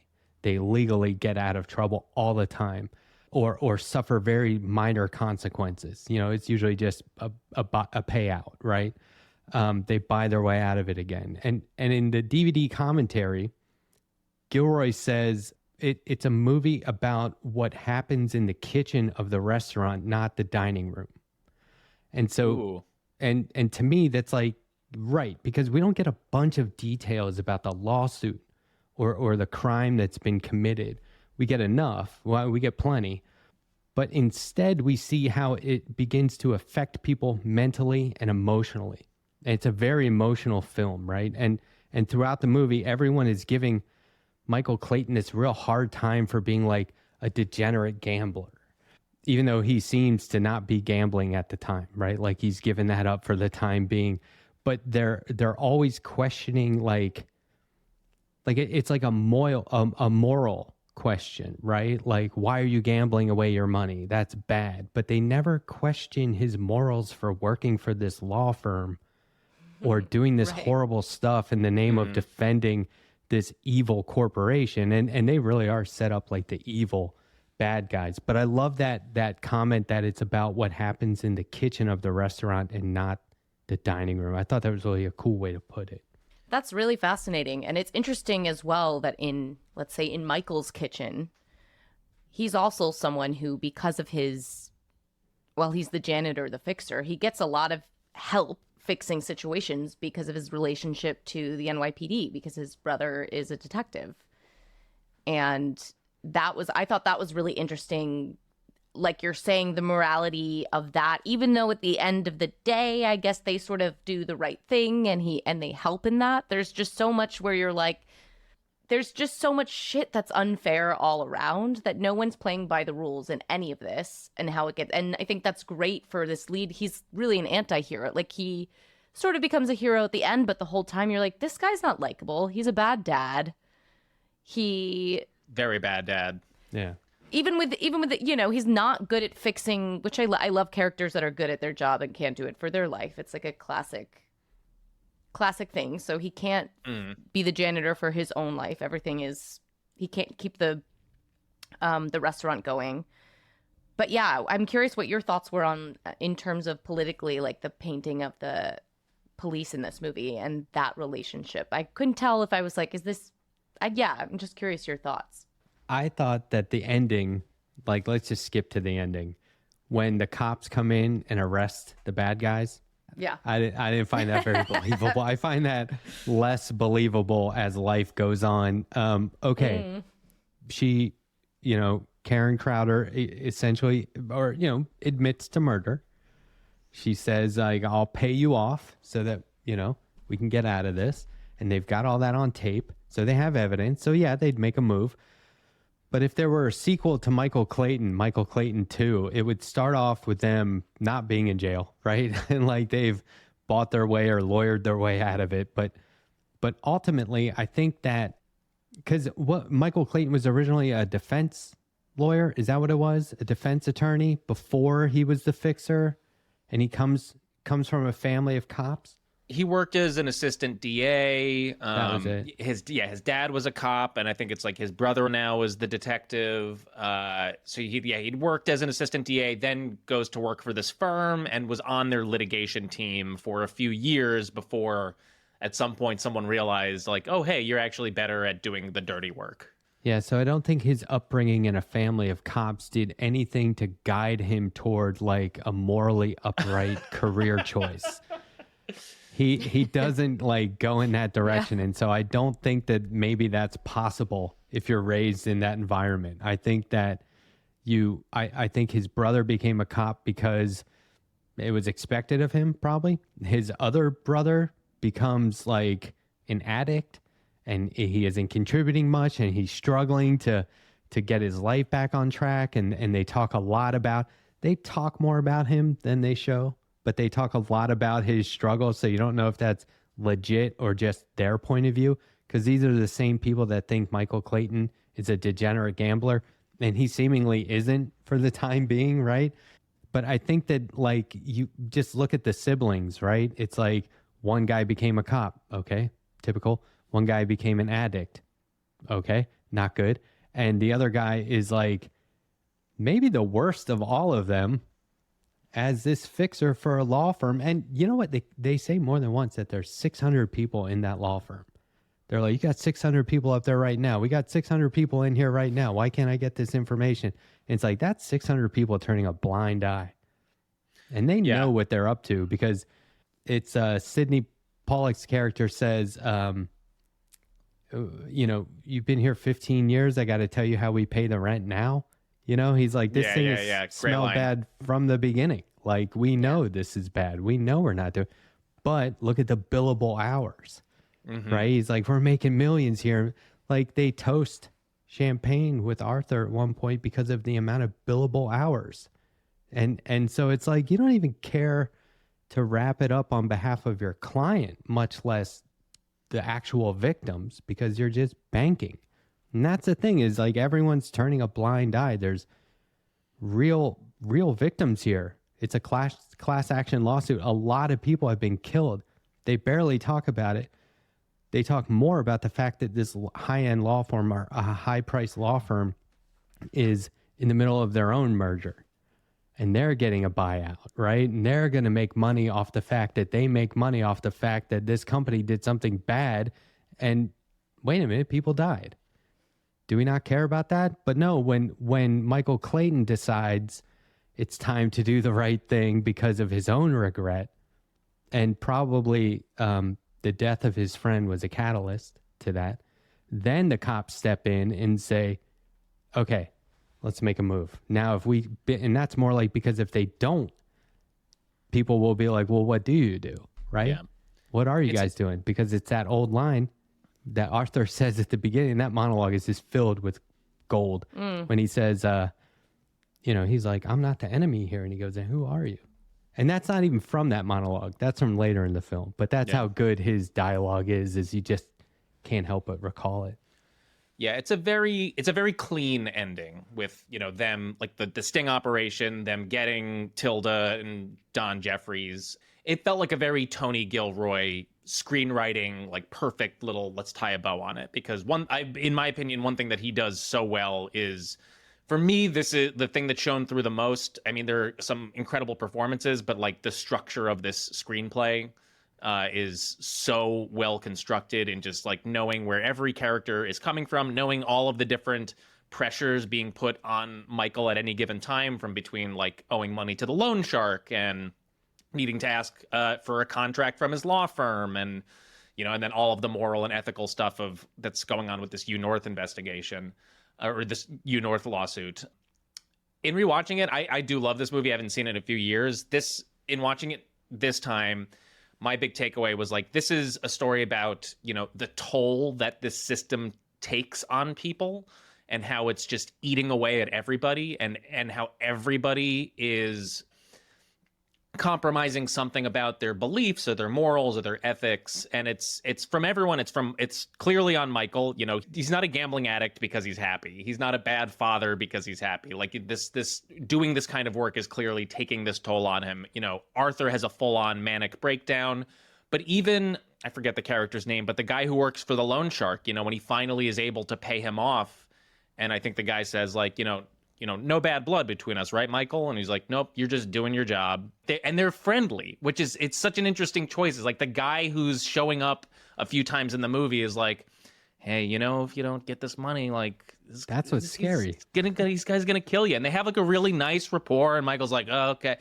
They legally get out of trouble all the time, or suffer very minor consequences. You know, it's usually just a payout, right? They buy their way out of it again. And in the DVD commentary, Gilroy says it's a movie about what happens in the kitchen of the restaurant, not the dining room. And so, and to me, that's like, right, because we don't get a bunch of details about the lawsuit or the crime that's been committed. We get enough. Well, we get plenty. But instead, we see how it begins to affect people mentally and emotionally. And it's a very emotional film, right? And throughout the movie, everyone is giving Michael Clayton this real hard time for being like a degenerate gambler, even though he seems to not be gambling at the time, right? Like he's given that up for the time being. But they're always questioning like it's like a moral question, right? Like, why are you gambling away your money? That's bad. But they never question his morals for working for this law firm or doing this horrible stuff in the name of defending this evil corporation. And they really are set up like the evil bad guys. But I love that comment that it's about what happens in the kitchen of the restaurant and not the dining room. I thought that was really a cool way to put it. That's really fascinating. And it's interesting as well that let's say in Michael's kitchen, he's also someone who, because of he's the janitor, the fixer, he gets a lot of help fixing situations because of his relationship to the NYPD, because his brother is a detective. And I thought that was really interesting. Like you're saying, the morality of that, even though at the end of the day, I guess they sort of do the right thing and they help in that. There's just so much where you're like, there's just so much shit that's unfair all around that no one's playing by the rules in any of this and how it gets. And I think that's great for this lead. He's really an anti-hero. Like he sort of becomes a hero at the end, but the whole time you're like, this guy's not likable. He's a bad dad. Very bad dad. Yeah. Even with he's not good at fixing, which I love characters that are good at their job and can't do it for their life. It's like a classic thing. So he can't be the janitor for his own life. He can't keep the restaurant going. But yeah, I'm curious what your thoughts were on in terms of politically, like the painting of the police in this movie and that relationship. I couldn't tell if I was like, I'm just curious your thoughts. I thought that the ending, like, let's just skip to the ending. When the cops come in and arrest the bad guys. Yeah. I didn't find that very believable. I find that less believable as life goes on. She, Karen Crowder essentially, admits to murder. She says, like, I'll pay you off so that, we can get out of this. And they've got all that on tape. So they have evidence. So yeah, they'd make a move. But if there were a sequel to Michael Clayton 2, it would start off with them not being in jail, right? And like they've bought their way or lawyered their way out of it. But ultimately, I think that because what Michael Clayton was originally a defense lawyer, is that what it was? A defense attorney before he was the fixer, and he comes from a family of cops. He worked as an assistant DA. That was it. His dad was a cop, and I think it's like his brother now is the detective. So he'd worked as an assistant DA, then goes to work for this firm and was on their litigation team for a few years before at some point someone realized like, oh, hey, you're actually better at doing the dirty work. Yeah, so I don't think his upbringing in a family of cops did anything to guide him toward like a morally upright career choice. He doesn't like go in that direction. Yeah. And so I don't think that maybe that's possible if you're raised in that environment. I think that I think his brother became a cop because it was expected of him, probably. His other brother becomes like an addict and he isn't contributing much and he's struggling to get his life back on track. And they talk more about him than they show. But they talk a lot about his struggles, so you don't know if that's legit or just their point of view, because these are the same people that think Michael Clayton is a degenerate gambler, and he seemingly isn't for the time being, right? But I think that, like, you just look at the siblings, right? It's like one guy became a cop, okay, typical. One guy became an addict, okay, not good. And the other guy is like maybe the worst of all of them as this fixer for a law firm. And you know what? They say more than once that there's 600 people in that law firm. They're like, you got 600 people up there right now. We got 600 people in here right now. Why can't I get this information? And it's like, that's 600 people turning a blind eye. And they know what they're up to, because it's Sidney Pollack's character says, you know, you've been here 15 years. I got to tell you how we pay the rent now. You know, he's like, this thing is smell bad from the beginning. Like, we know this is bad. We know we're not doing, but look at the billable hours, right? He's like, we're making millions here. Like, they toast champagne with Arthur at one point because of the amount of billable hours. And so it's like, you don't even care to wrap it up on behalf of your client, much less the actual victims, because you're just banking. And that's the thing, is like, everyone's turning a blind eye. There's real victims here. It's a class action lawsuit. A lot of people have been killed. They barely talk about it. They talk more about the fact that this high-end law firm, or a high-priced law firm, is in the middle of their own merger. And they're getting a buyout, right? And they're going to make money off the fact that they make money off the fact that this company did something bad. And wait a minute, people died. Do we not care about that? But no, when Michael Clayton decides it's time to do the right thing because of his own regret, and probably the death of his friend was a catalyst to that, then the cops step in and say, okay, let's make a move. Now, and that's more like, because if they don't, people will be like, well, what do you do? Right? Yeah. What are you guys doing? Because it's that old line that Arthur says at the beginning. That monologue is just filled with gold. When he says, you know, he's like, I'm not the enemy here. And he goes, and who are you? And that's not even from that monologue. That's from later in the film. But that's how good his dialogue is you just can't help but recall it. Yeah, it's a very clean ending with, you know, them, like the sting operation, them getting Tilda and Don Jeffries. It felt like a very Tony Gilroy screenwriting, like, perfect little let's tie a bow on it. Because in my opinion, one thing that he does so well is, for me, this is the thing that's shown through the most. I mean, there are some incredible performances, but like the structure of this screenplay is so well constructed, and just like knowing where every character is coming from, knowing all of the different pressures being put on Michael at any given time, from between like owing money to the loan shark and needing to ask for a contract from his law firm, and, you know, and then all of the moral and ethical stuff that's going on with this U North investigation, or this U North lawsuit. In rewatching it, I do love this movie. I haven't seen it in a few years. In watching it this time, my big takeaway was like, this is a story about, you know, the toll that this system takes on people, and how it's just eating away at everybody, and how everybody is compromising something about their beliefs or their morals or their ethics. And it's from everyone. It's clearly on Michael. You know, he's not a gambling addict because he's happy. He's not a bad father because he's happy. Like, this doing this kind of work is clearly taking this toll on him. You know, Arthur has a full-on manic breakdown, but even, I forget the character's name, but the guy who works for the loan shark, you know, when he finally is able to pay him off, and I think the guy says, like, you know, no bad blood between us, right, Michael? And he's like, nope, you're just doing your job. They're friendly, which is, it's such an interesting choice. It's like the guy who's showing up a few times in the movie is like, hey, you know, if you don't get this money, like, that's what's scary. This guy's gonna kill you. And they have like a really nice rapport. And Michael's like, oh, okay.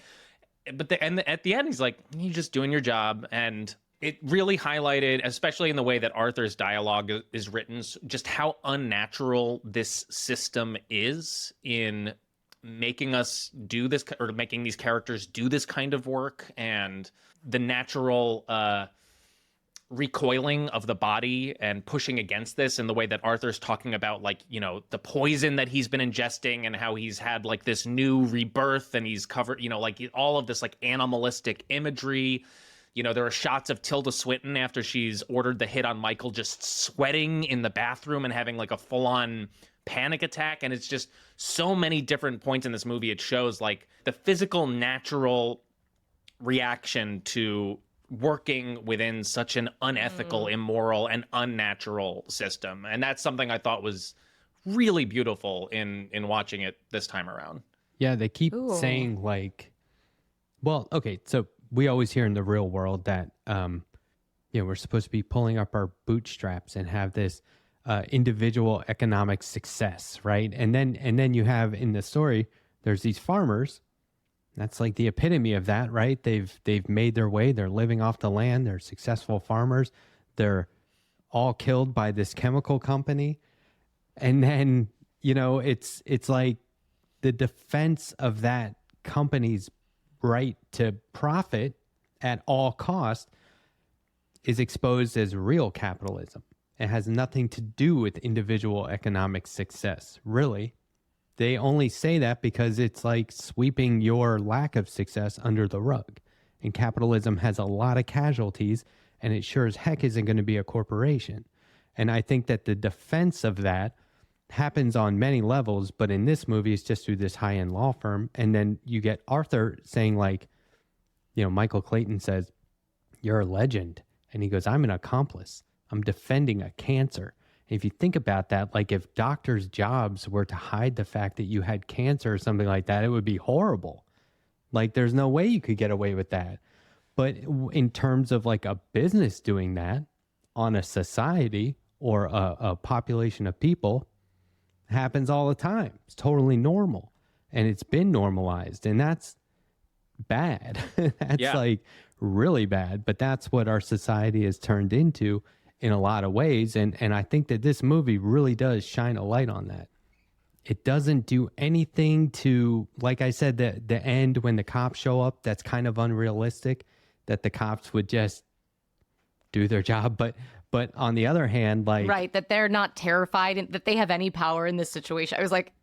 But at the end, he's like, you're just doing your job. And it really highlighted, especially in the way that Arthur's dialogue is written, just how unnatural this system is in making us do this, or making these characters do this kind of work, and the natural recoiling of the body and pushing against this, in the way that Arthur's talking about, like, you know, the poison that he's been ingesting, and how he's had like this new rebirth, and he's covered, you know, like all of this like animalistic imagery You know, there are shots of Tilda Swinton after she's ordered the hit on Michael just sweating in the bathroom and having like a full-on panic attack. And it's just so many different points in this movie. It shows like the physical, natural reaction to working within such an unethical, immoral, and unnatural system. And that's something I thought was really beautiful in watching it this time around. Yeah, they keep Ooh. saying like, well, okay, so we always hear in the real world that we're supposed to be pulling up our bootstraps and have this individual economic success, right? And then you have in the story, there's these farmers. That's like the epitome of that, right? They've made their way. They're living off the land. They're successful farmers. They're all killed by this chemical company. And then, it's like the defense of that company's right to profit at all cost is exposed as real capitalism. It has nothing to do with individual economic success, really. They only say that because it's like sweeping your lack of success under the rug. And capitalism has a lot of casualties, and it sure as heck isn't going to be a corporation. And I think that the defense of that happens on many levels, but in this movie, it's just through this high-end law firm. And then you get Arthur saying like, Michael Clayton says, "You're a legend." And he goes, "I'm an accomplice. I'm defending a cancer." If you think about that, like if doctors' jobs were to hide the fact that you had cancer or something like that, it would be horrible. Like there's no way you could get away with that. But in terms of like a business doing that on a society or a population of people, happens all the time. It's totally normal. And it's been normalized. And that's bad. That's like really bad. But that's what our society has turned into in a lot of ways. And I think that this movie really does shine a light on that. It doesn't do anything to, like I said, the end when the cops show up, that's kind of unrealistic, that the cops would just do their job. But on the other hand, like... Right, that they're not terrified and that they have any power in this situation. I was like,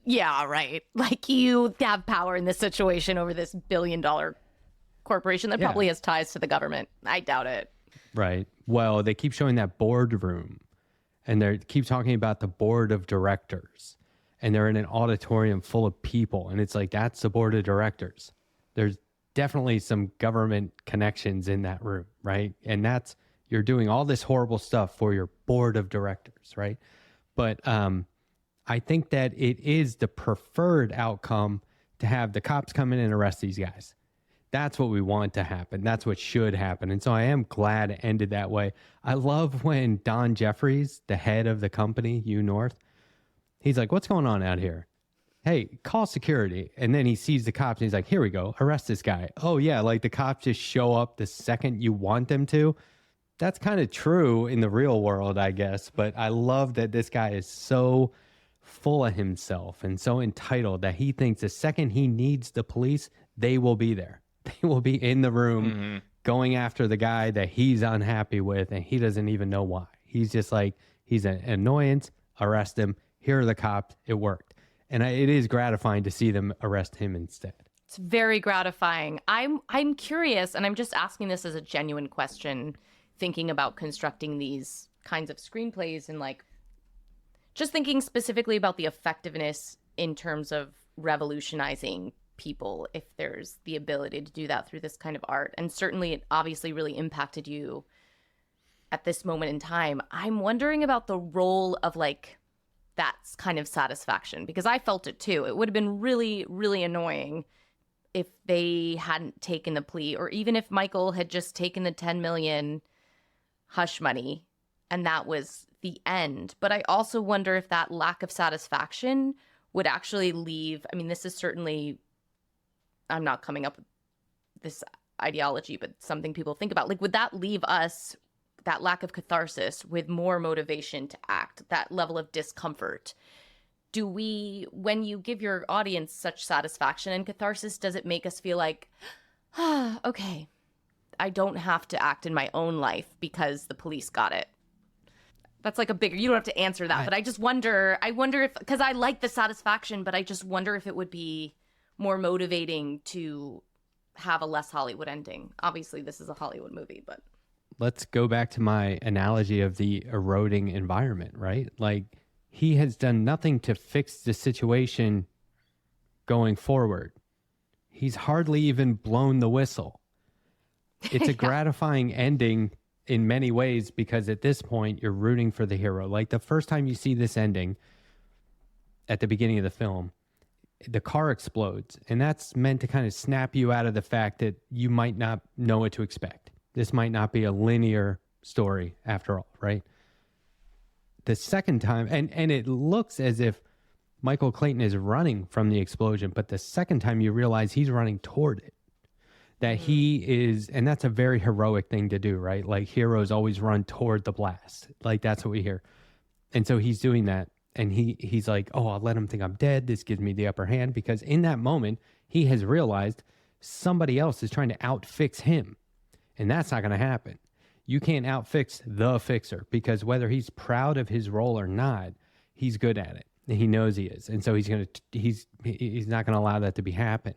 yeah, right. Like you have power in this situation over this billion-dollar corporation that probably has ties to the government. I doubt it. Right. Well, they keep showing that boardroom, and they keep talking about the board of directors, and they're in an auditorium full of people, and it's like, that's the board of directors. There's definitely some government connections in that room, right? And you're doing all this horrible stuff for your board of directors, right? But I think that it is the preferred outcome to have the cops come in and arrest these guys. That's what we want to happen. That's what should happen. And so I am glad it ended that way. I love when Don Jeffries, the head of the company, U-North, he's like, "What's going on out here? Hey, call security." And then he sees the cops and he's like, "Here we go. Arrest this guy." Oh, yeah. Like the cops just show up the second you want them to. That's kind of true in the real world, I guess. But I love that this guy is so full of himself and so entitled that he thinks the second he needs the police, they will be there. They will be in the room going after the guy that he's unhappy with, and he doesn't even know why. He's just like, he's an annoyance, arrest him. Here are the cops. It worked. And it is gratifying to see them arrest him instead. It's very gratifying. I'm curious, and I'm just asking this as a genuine question, thinking about constructing these kinds of screenplays and like just thinking specifically about the effectiveness in terms of revolutionizing people, if there's the ability to do that through this kind of art. And certainly it obviously really impacted you at this moment in time. I'm wondering about the role of like that's kind of satisfaction, because I felt it too. It would have been really, really annoying if they hadn't taken the plea, or even if Michael had just taken the 10 million hush money and that was the end. But I also wonder if that lack of satisfaction would actually leave, I mean, this is certainly, I'm not coming up with this ideology, but something people think about. Like, would that leave us, that lack of catharsis, with more motivation to act, that level of discomfort? Do we, when you give your audience such satisfaction and catharsis, does it make us feel like, okay, I don't have to act in my own life because the police got it? That's like a bigger, you don't have to answer that, but I just wonder, if, because I like the satisfaction, but I just wonder if it would be more motivating to have a less Hollywood ending. Obviously, this is a Hollywood movie, but let's go back to my analogy of the eroding environment, right? Like, he has done nothing to fix the situation going forward. He's hardly even blown the whistle. It's a gratifying ending in many ways because at this point you're rooting for the hero. Like the first time you see this ending at the beginning of the film, the car explodes, and that's meant to kind of snap you out of the fact that you might not know what to expect. This might not be a linear story after all, right? The second time, and it looks as if Michael Clayton is running from the explosion, but the second time you realize he's running toward it. That he is, and that's a very heroic thing to do, right? Like heroes always run toward the blast. Like that's what we hear. And so he's doing that. And he's like, oh, I'll let him think I'm dead. This gives me the upper hand. Because in that moment, he has realized somebody else is trying to outfix him. And that's not going to happen. You can't outfix the fixer because whether he's proud of his role or not, he's good at it. And he knows he is. And so he's not going to allow that to be happen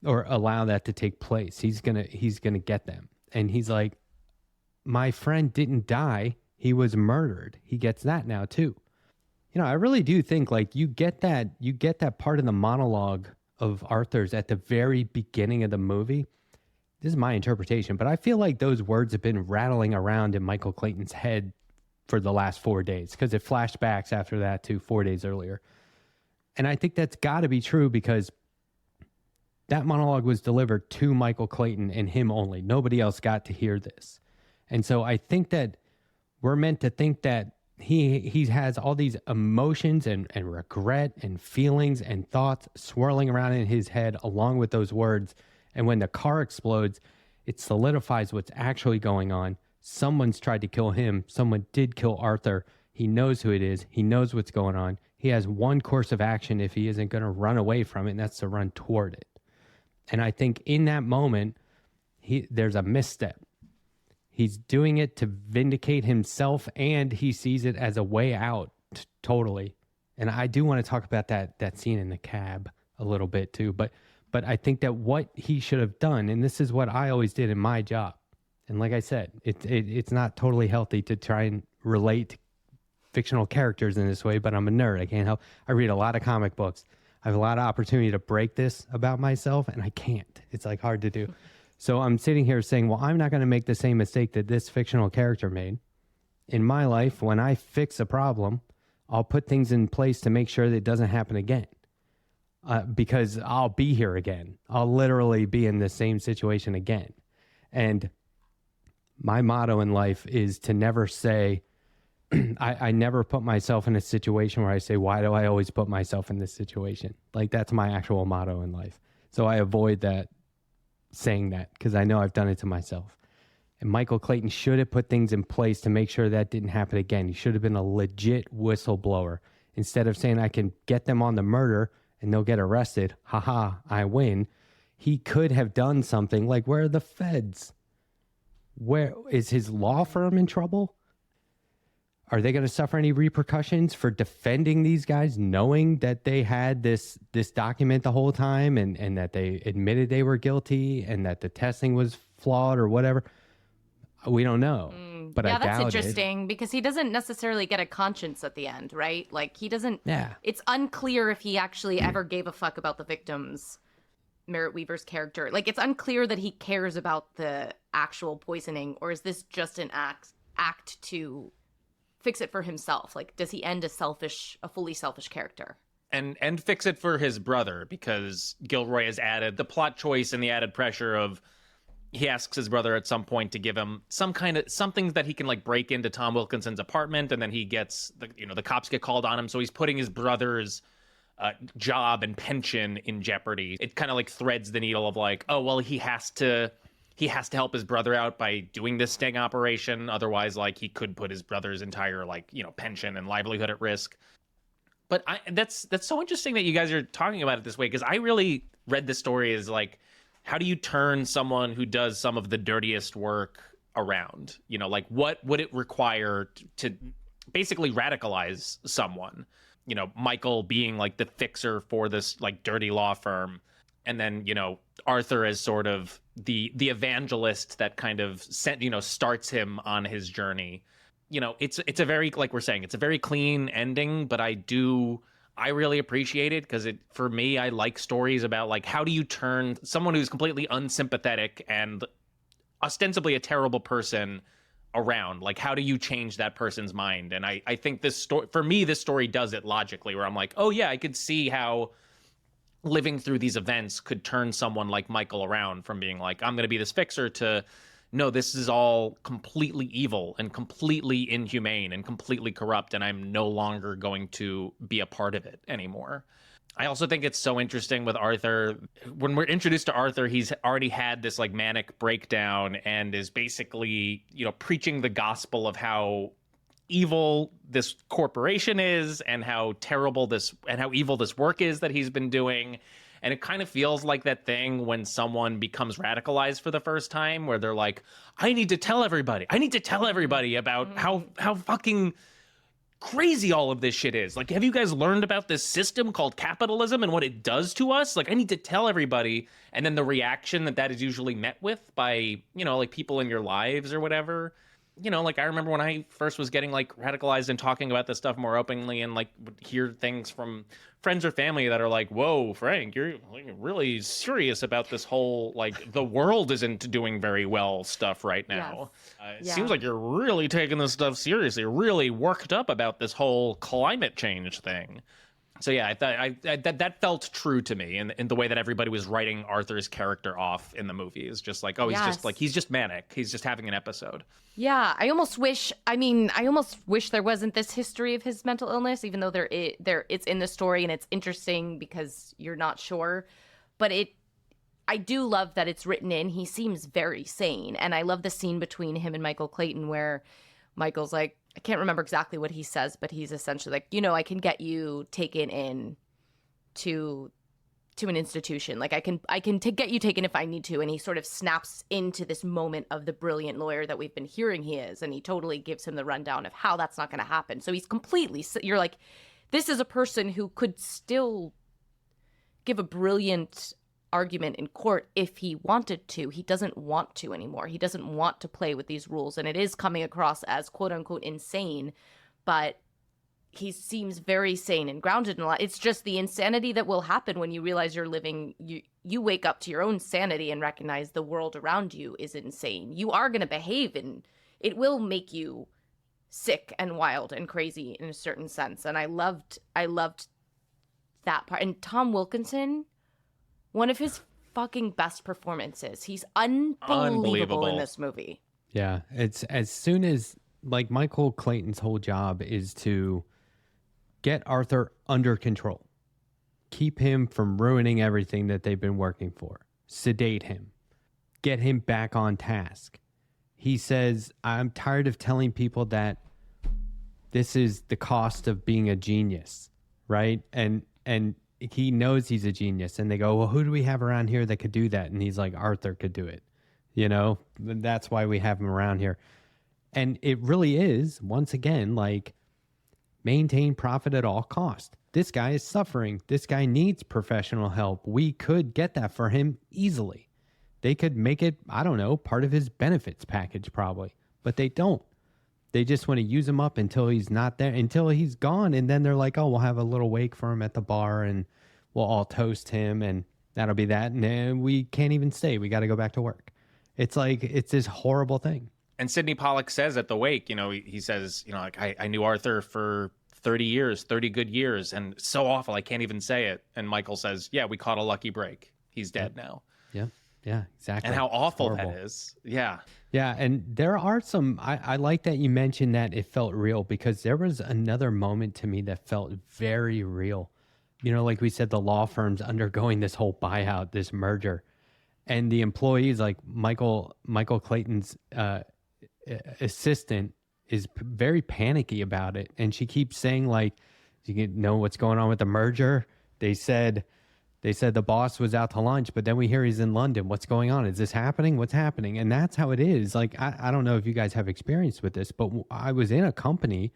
or allow that to take place. He's going to get them. And he's like, my friend didn't die. He was murdered. He gets that now too. You know, I really do think like you get that part of the monologue of Arthur's at the very beginning of the movie. This is my interpretation, but I feel like those words have been rattling around in Michael Clayton's head for the last 4 days because it flashed backs after that to 4 days earlier. And I think that's got to be true because that monologue was delivered to Michael Clayton and him only. Nobody else got to hear this. And so I think that we're meant to think that he has all these emotions and regret and feelings and thoughts swirling around in his head along with those words. And when the car explodes, it solidifies what's actually going on. Someone's tried to kill him. Someone did kill Arthur. He knows who it is. He knows what's going on. He has one course of action if he isn't going to run away from it, and that's to run toward it. And I think in that moment, there's a misstep. He's doing it to vindicate himself, and he sees it as a way out, totally. And I do want to talk about that scene in the cab a little bit too. But I think that what he should have done, and this is what I always did in my job, and like I said, it's not totally healthy to try and relate to fictional characters in this way, but I'm a nerd. I can't help. I read a lot of comic books. I have a lot of opportunity to break this about myself, and I can't. It's like hard to do. So I'm sitting here saying, well, I'm not going to make the same mistake that this fictional character made. In my life, when I fix a problem, I'll put things in place to make sure that it doesn't happen again. Because I'll be here again. I'll literally be in the same situation again. And my motto in life is to never say, I never put myself in a situation where I say, why do I always put myself in this situation? Like that's my actual motto in life. So I avoid that. Saying that because I know I've done it to myself. And Michael Clayton should have put things in place to make sure that didn't happen again. He should have been a legit whistleblower instead of saying I can get them on the murder and they'll get arrested. Haha, I win. He could have done something like, where are the feds? Where is his law firm in trouble? Are they going to suffer any repercussions for defending these guys, knowing that they had this document the whole time and that they admitted they were guilty and that the testing was flawed or whatever? We don't know. But yeah, I doubt that's interesting because he doesn't necessarily get a conscience at the end, right? Like he doesn't. Yeah. It's unclear if he actually ever gave a fuck about the victims. Merritt Weaver's character, like it's unclear that he cares about the actual poisoning, or is this just an act to fix it for himself? Like, does he end a fully selfish character? And fix it for his brother, because Gilroy has added the plot choice and the added pressure of he asks his brother at some point to give him something that he can like break into Tom Wilkinson's apartment, and then he gets the cops get called on him, so he's putting his brother's job and pension in jeopardy. It kind of like threads the needle of like, oh well, he has to help his brother out by doing this sting operation. Otherwise, like he could put his brother's entire pension and livelihood at risk. But that's so interesting that you guys are talking about it this way, because I really read this story as like, how do you turn someone who does some of the dirtiest work around? Like what would it require to basically radicalize someone? Michael being like the fixer for this like dirty law firm. And then, Arthur is sort of the evangelist that kind of starts him on his journey. It's a very, like we're saying, it's a very clean ending, but I really appreciate it because for me, I like stories about like, how do you turn someone who's completely unsympathetic and ostensibly a terrible person around? Like, how do you change that person's mind? And I think this story, for me, this story does it logically, where I'm like, oh yeah, I could see how living through these events could turn someone like Michael around from being like, I'm going to be this fixer, to no, this is all completely evil and completely inhumane and completely corrupt, and I'm no longer going to be a part of it anymore. I also think it's so interesting with Arthur. When we're introduced to Arthur, he's already had this like manic breakdown and is basically, preaching the gospel of how evil this corporation is and how terrible this and how evil this work is that he's been doing. And it kind of feels like that thing when someone becomes radicalized for the first time, where they're like, I need to tell everybody about how fucking crazy all of this shit is. Like, have you guys learned about this system called capitalism and what it does to us? Like, I need to tell everybody. And then the reaction that is usually met with by, like people in your lives or whatever. Like I remember when I first was getting like radicalized and talking about this stuff more openly, and like would hear things from friends or family that are like, whoa, Frank, you're like really serious about this whole, like, the world isn't doing very well stuff right now. Yes. It seems like you're really taking this stuff seriously, really worked up about this whole climate change thing. So yeah, I thought that felt true to me in the way that everybody was writing Arthur's character off in the movie. Is just like, oh, he's just manic. He's just having an episode. Yeah, I almost wish there wasn't this history of his mental illness, even though it's in the story and it's interesting because you're not sure. But I do love that it's written in. He seems very sane, and I love the scene between him and Michael Clayton where Michael's like, I can't remember exactly what he says, but he's essentially like, I can get you taken in to an institution. Like, I can get you taken if I need to. And he sort of snaps into this moment of the brilliant lawyer that we've been hearing he is. And he totally gives him the rundown of how that's not going to happen. So he's you're like, this is a person who could still give a brilliant argument in court if he wanted to. He doesn't want to anymore. He doesn't want to play with these rules, and it is coming across as quote unquote insane, but he seems very sane and grounded in a lot. It's just the insanity that will happen when you realize you're living, you wake up to your own sanity and recognize the world around you is insane. You are going to behave, and it will make you sick and wild and crazy in a certain sense. And I loved that part. And Tom Wilkinson, one of his fucking best performances. He's unbelievable in this movie. Yeah, it's as soon as, like, Michael Clayton's whole job is to get Arthur under control, keep him from ruining everything that they've been working for, sedate him, get him back on task. He says, I'm tired of telling people that this is the cost of being a genius, right? And he knows he's a genius, and they go, well, who do we have around here that could do that? And he's like, Arthur could do it. That's why we have him around here. And it really is, once again, like, maintain profit at all cost. This guy is suffering. This guy needs professional help. We could get that for him easily. They could make it, I don't know, part of his benefits package probably, but they don't. They just want to use him up until he's not there, until he's gone. And then they're like, oh, we'll have a little wake for him at the bar and we'll all toast him and that'll be that. And then we can't even stay. We got to go back to work. It's like, it's this horrible thing. And Sidney Pollack says at the wake, he says, like, I knew Arthur for 30 years, 30 good years, and so awful I can't even say it. And Michael says, yeah, we caught a lucky break. He's dead now. Yeah. Yeah, exactly. And how awful that is. Yeah. Yeah, and there are some, I like that you mentioned that it felt real, because there was another moment to me that felt very real. Like we said, the law firm's undergoing this whole buyout, this merger. And the employees, like Michael Clayton's assistant, is very panicky about it. And she keeps saying, like, you know what's going on with the merger? They said the boss was out to lunch, but then we hear he's in London. What's going on? Is this happening? What's happening? And that's how it is. Like, I don't know if you guys have experience with this, but I was in a company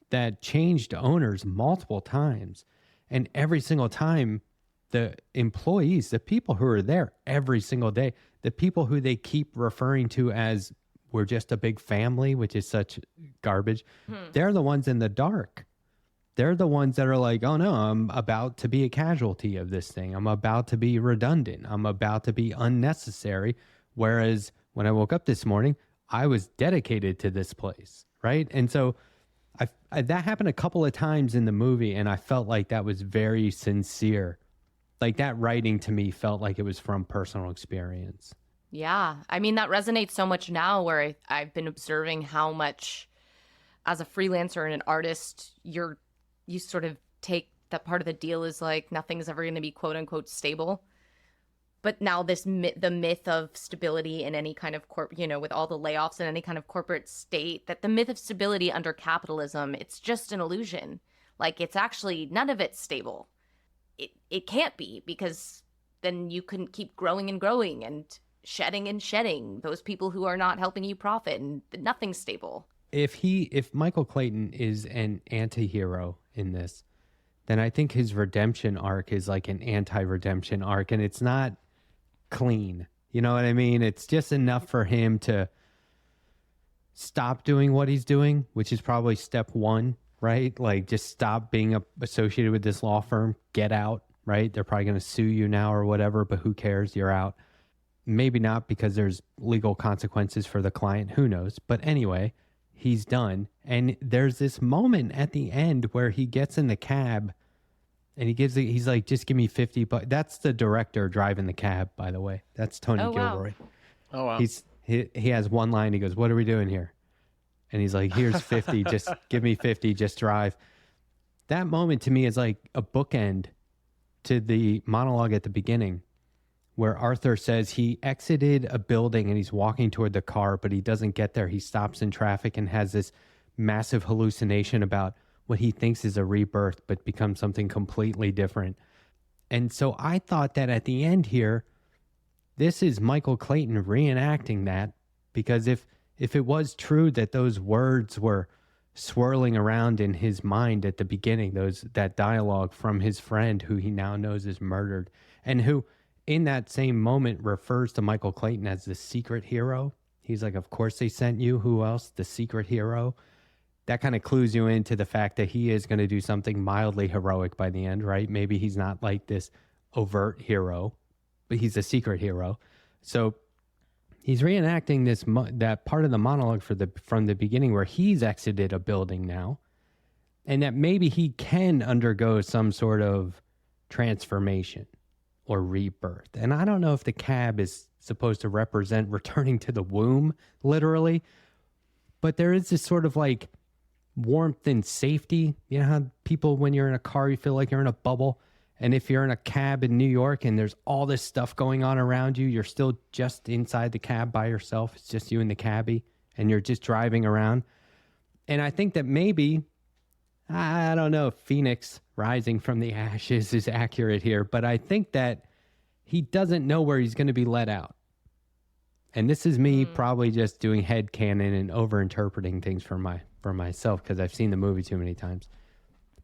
that changed owners multiple times. And every single time the employees, the people who are there every single day, the people who they keep referring to as we're just a big family, which is such garbage. They're the ones in the dark. They're the ones that are like, oh no, I'm about to be a casualty of this thing. I'm about to be redundant. I'm about to be unnecessary. Whereas when I woke up this morning, I was dedicated to this place, right? And so that happened a couple of times in the movie, and I felt like that was very sincere. Like that writing to me felt like it was from personal experience. Yeah. I mean, that resonates so much now where I've been observing how much as a freelancer and an artist, you sort of take that part of the deal is like nothing's ever going to be quote unquote stable. But now the myth of stability in any kind of with all the layoffs in any kind of corporate state, that the myth of stability under capitalism, it's just an illusion. Like it's actually none of it's stable. It can't be, because then you couldn't keep growing and growing and shedding those people who are not helping you profit, and nothing's stable. If Michael Clayton is an anti-hero in this, then I think his redemption arc is like an anti-redemption arc, and it's not clean. You know what I mean? It's just enough for him to stop doing what he's doing, which is probably step one, right? Like just stop being associated with this law firm, get out, right? They're probably going to sue you now or whatever, but who cares? You're out. Maybe not, because there's legal consequences for the client. Who knows? But anyway, he's done. And there's this moment at the end where he gets in the cab and he's like, just give me $50. That's the director driving the cab, by the way. That's Tony Gilroy. Oh, wow. He has one line. He goes, what are we doing here? And he's like, here's 50. Just give me 50. Just drive. That moment to me is like a bookend to the monologue at the beginning, where Arthur says he exited a building and he's walking toward the car, but he doesn't get there. He stops in traffic and has this massive hallucination about what he thinks is a rebirth, but becomes something completely different. And so I thought that at the end here, this is Michael Clayton reenacting that, because if it was true that those words were swirling around in his mind at the beginning, that dialogue from his friend who he now knows is murdered, and who in that same moment refers to Michael Clayton as the secret hero. He's like, of course they sent you. Who else? The secret hero. That kind of clues you into the fact that he is going to do something mildly heroic by the end, right? Maybe he's not like this overt hero, but he's a secret hero. So he's reenacting that part of the monologue from the beginning where he's exited a building now, and that maybe he can undergo some sort of transformation or rebirth. And I don't know if the cab is supposed to represent returning to the womb, literally, but there is this sort of like warmth and safety. You know how people, when you're in a car, you feel like you're in a bubble? And if you're in a cab in New York and there's all this stuff going on around you, you're still just inside the cab by yourself. It's just you and the cabbie, and you're just driving around. And I think that maybe, I don't know if Phoenix rising from the ashes is accurate here, but I think that he doesn't know where he's going to be let out. And this is me probably just doing headcanon and over-interpreting things for myself, because I've seen the movie too many times.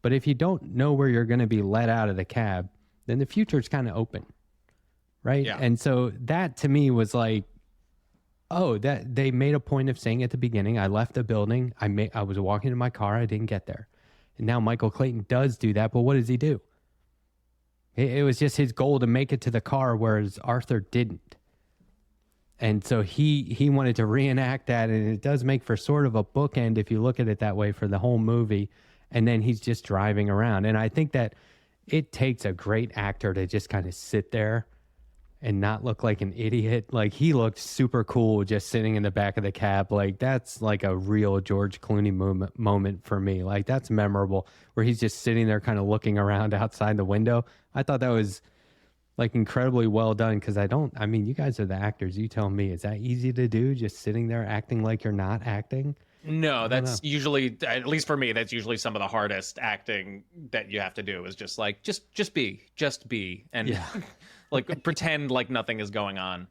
But if you don't know where you're going to be let out of the cab, then the future is kind of open, right? Yeah. And so that to me was like, oh, that they made a point of saying at the beginning, I left the building, I was walking to my car, I didn't get there. And now Michael Clayton does do that, but what does he do? It was just his goal to make it to the car, whereas Arthur didn't. And so he wanted to reenact that, and it does make for sort of a bookend if you look at it that way for the whole movie. And then he's just driving around. And I think that it takes a great actor to just kind of sit there and not look like an idiot. Like, he looked super cool just sitting in the back of the cab. Like, that's like a real George Clooney moment for me. Like, that's memorable, where he's just sitting there kind of looking around outside the window. I thought that was like incredibly well done, because I mean, you guys are the actors. You tell me, is that easy to do? Just sitting there acting like you're not acting? No, that's usually, at least for me, that's usually some of the hardest acting that you have to do, is just like, just be, and like pretend like nothing is going on.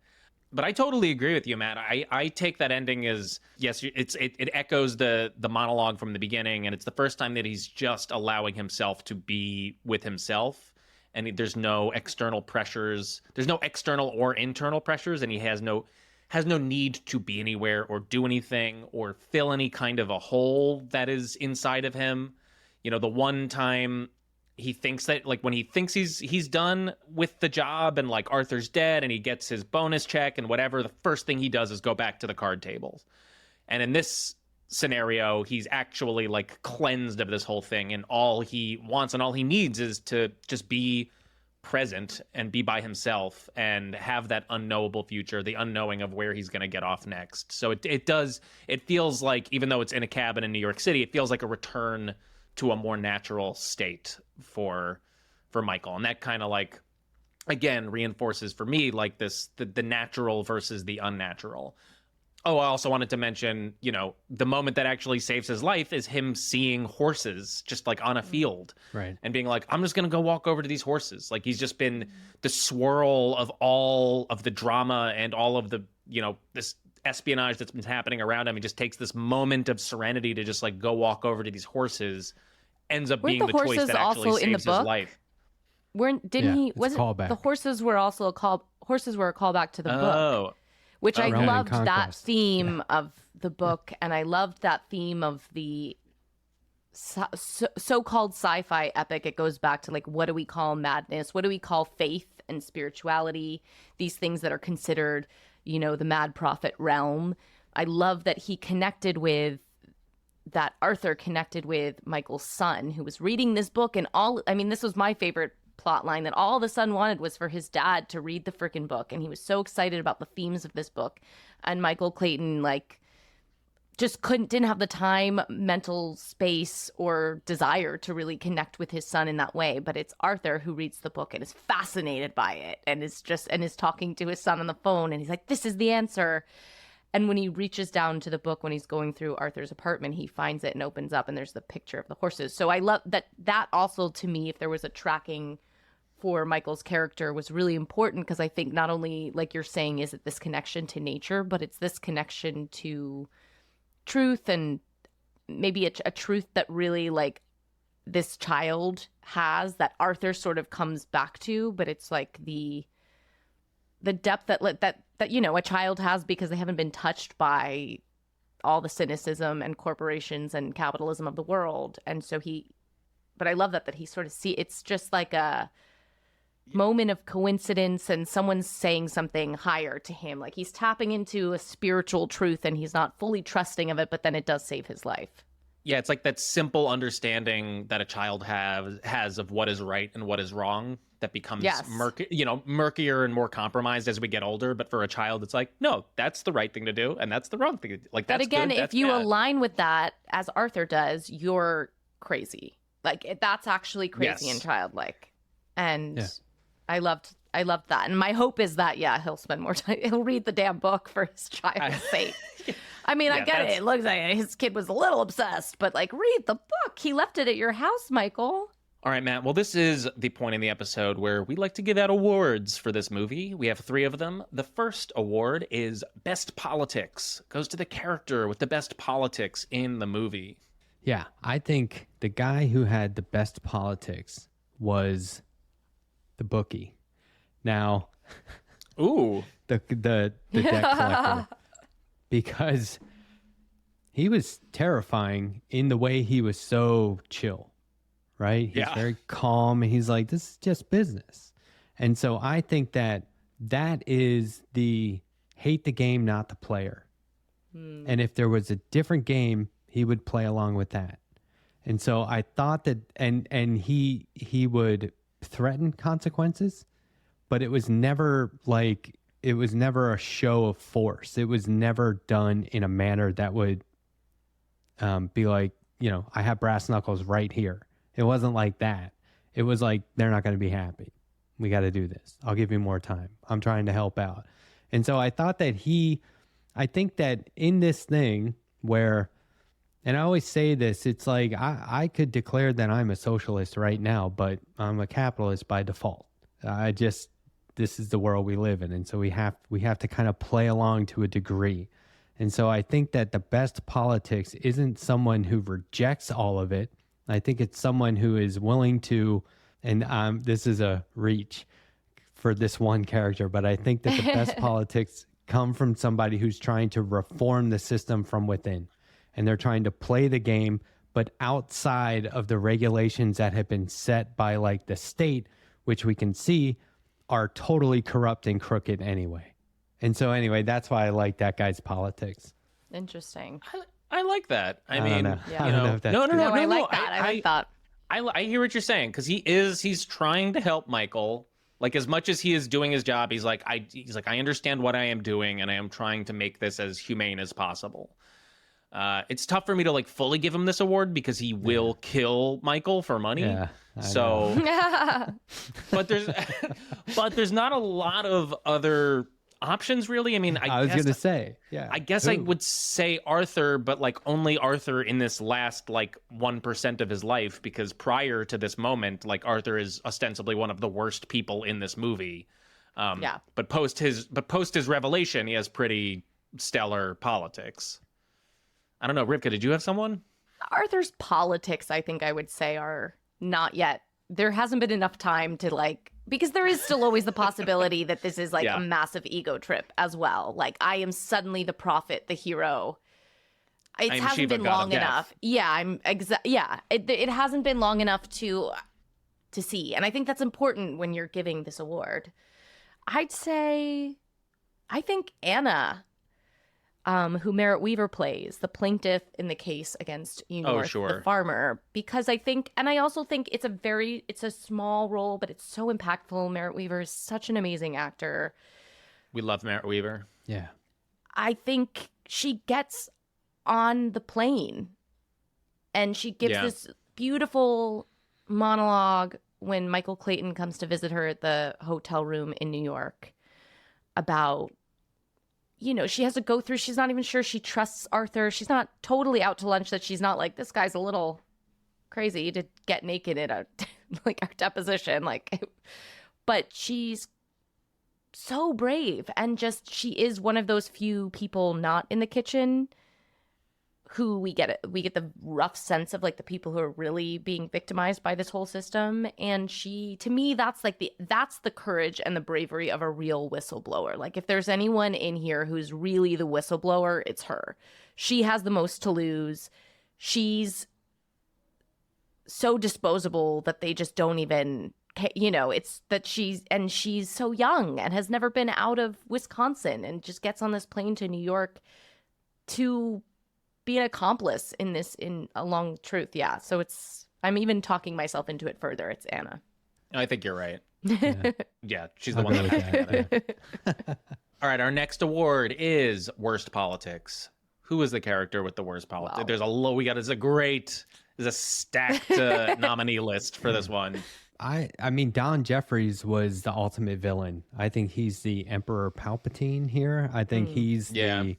But I totally agree with you, Matt. I take that ending as, yes, it echoes the monologue from the beginning, and it's the first time that he's just allowing himself to be with himself. and there's no external pressures. There's no external or internal pressures, and he has no need to be anywhere or do anything or fill any kind of a hole that is inside of him. You know, the one time he thinks that, like, when he thinks he's done with the job and like Arthur's dead and he gets his bonus check and whatever, the first thing he does is go back to the card tables. And in this scenario, he's actually like cleansed of this whole thing, and all he wants and all he needs is to just be present and be by himself and have that unknowable future, the unknowing of where he's going to get off next. So it feels like, even though it's in a cabin in New York City, it feels like a return to a more natural state for Michael. And that kind of like, again, reinforces for me like this, the natural versus the unnatural. Oh, I also wanted to mention, you know, the moment that actually saves his life is him seeing horses just like on a field, right, and being like, I'm just going to go walk over to these horses. Like, he's just been the swirl of all of the drama and all of the, you know, this espionage that's been happening around him. He just takes this moment of serenity to just like go walk over to these horses, ends up being the choice that actually saves his life. Didn't he? Was it the horses were also a callback to the book? Which I loved that theme of the book, and I loved that theme of the so-called sci-fi epic. It goes back to like, what do we call madness? What do we call faith and spirituality? These things that are considered, you know, the mad prophet realm. I love that Arthur connected with Michael's son, who was reading this book, and this was my favorite plot line, that all the son wanted was for his dad to read the freaking book, and he was so excited about the themes of this book. And Michael Clayton like just didn't have the time, mental space, or desire to really connect with his son in that way. But it's Arthur who reads the book and is fascinated by it, and is talking to his son on the phone, and he's like, this is the answer. And when he reaches down to the book, when he's going through Arthur's apartment, he finds it and opens up, and there's the picture of the horses. So I love that also, to me, if there was a tracking for Michael's character, was really important, because I think not only, like you're saying, is it this connection to nature, but it's this connection to truth, and maybe a truth that really like this child has, that Arthur sort of comes back to, but it's like the depth that you know a child has, because they haven't been touched by all the cynicism and corporations and capitalism of the world. And so but I love that he sort of it's just like a moment of coincidence, and someone's saying something higher to him, like he's tapping into a spiritual truth, and he's not fully trusting of it, but then it does save his life. Yeah, it's like that simple understanding that a child has of what is right and what is wrong, that becomes murkier and more compromised as we get older. But for a child, it's like, no, that's the right thing to do, and that's the wrong thing to do. Like, that's but again, good, that's if you bad. align with that, as Arthur does, you're crazy. Like, that's actually crazy and childlike. And I loved that. And my hope is that, he'll spend more time. He'll read the damn book for his child's sake. I mean, I get it. It looks like his kid was a little obsessed, but like, read the book. He left it at your house, Michael. All right, Matt. Well, this is the point in the episode where we like to give out awards for this movie. We have 3 of them. The first award is Best Politics. Goes to the character with the best politics in the movie. Yeah, I think the guy who had the best politics was the bookie. Now, ooh, the debt collector, because he was terrifying in the way he was so chill, right? He's very calm, and he's like, this is just business. And so I think that is the hate the game, not the player. And if there was a different game, he would play along with that. And so I thought that, and he would threaten consequences, but it was never a show of force. It was never done in a manner that would be like, you know, I have brass knuckles right here. It wasn't like that. It was like, they're not going to be happy. We got to do this. I'll give you more time. I'm trying to help out. And so I thought that I think that in this thing where, and I always say this, it's like I could declare that I'm a socialist right now, but I'm a capitalist by default. This is the world we live in. And so we have to kind of play along to a degree. And so I think that the best politics isn't someone who rejects all of it. I think it's someone who is willing to And this is a reach for this one character, but I think that the best politics come from somebody who's trying to reform the system from within. And they're trying to play the game, but outside of the regulations that have been set by like the state, which we can see are totally corrupt and crooked anyway. And so anyway, that's why I like that guy's politics. Interesting. I like that. I don't mean, know. Yeah. I don't know if that's No, true. I like that. I like that. I hear what you're saying, because he's trying to help Michael. Like, as much as he is doing his job, he's like, I understand what I am doing, and I am trying to make this as humane as possible. It's tough for me to like fully give him this award because he will kill Michael for money. Yeah, but there's not a lot of other options, really. I mean, I was gonna say, yeah. I guess I would say Arthur, but like only Arthur in this last like 1% of his life, because prior to this moment, like Arthur is ostensibly one of the worst people in this movie. But post his revelation, he has pretty stellar politics. I don't know, Rivka, did you have someone? Arthur's politics, I think I would say, are not yet. There hasn't been enough time to like, because there is still always the possibility that this is like a massive ego trip as well. Like, I am suddenly the prophet, the hero. It hasn't Shiva, been god of long death. enough. Yeah, it hasn't been long enough to see. And I think that's important when you're giving this award. I think Anna, who Merritt Weaver plays, the plaintiff in the case against North, the farmer, because I also think it's a small role, but it's so impactful. Merritt Weaver is such an amazing actor. We love Merritt Weaver. Yeah. I think she gets on the plane and she gives this beautiful monologue when Michael Clayton comes to visit her at the hotel room in New York about, she has to go through, she's not even sure she trusts Arthur. She's not totally out to lunch, that she's not like, this guy's a little crazy to get naked at a deposition. But she's so brave, and just, she is one of those few people not in the kitchen who we get the rough sense of, like, the people who are really being victimized by this whole system. And she, to me, that's the courage and the bravery of a real whistleblower. Like, if there's anyone in here who's really the whistleblower, it's her. She has the most to lose. She's so disposable that they just don't even, it's that she's so young and has never been out of Wisconsin and just gets on this plane to New York to be an accomplice in a long truth. Yeah. So I'm even talking myself into it further. It's Anna. I think you're right. Yeah, she's the I'll one go that with I that, All right, our next award is Worst Politics. Who is the character with the worst politics? Wow. There's a stacked nominee list for this one. I mean, Don Jeffries was the ultimate villain. I think he's the Emperor Palpatine here. I think he's the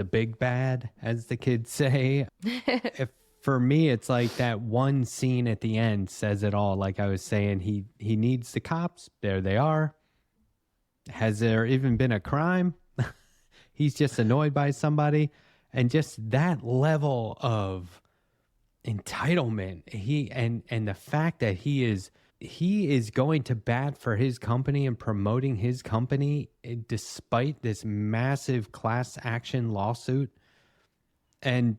big bad, as the kids say. For me, it's like that one scene at the end says it all. Like I was saying, he needs the cops. There they are. Has there even been a crime? He's just annoyed by somebody. And just that level of entitlement. And the fact that he is going to bat for his company and promoting his company despite this massive class action lawsuit. And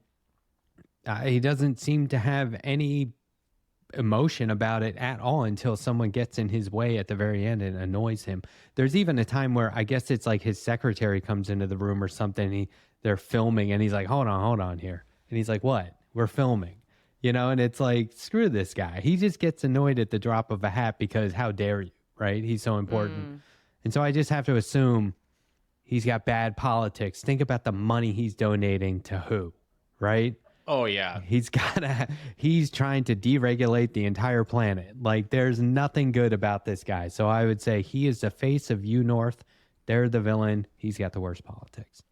he doesn't seem to have any emotion about it at all until someone gets in his way at the very end and annoys him. There's even a time where I guess it's like his secretary comes into the room or something. They're filming and he's like, hold on here. And he's like, what? We're filming. And it's like, screw this guy. He just gets annoyed at the drop of a hat because how dare you, right? He's so important. And so I just have to assume he's got bad politics. Think about the money he's donating to who, right? Oh, yeah. He's trying to deregulate the entire planet. Like, there's nothing good about this guy. So I would say he is the face of North. They're the villain. He's got the worst politics.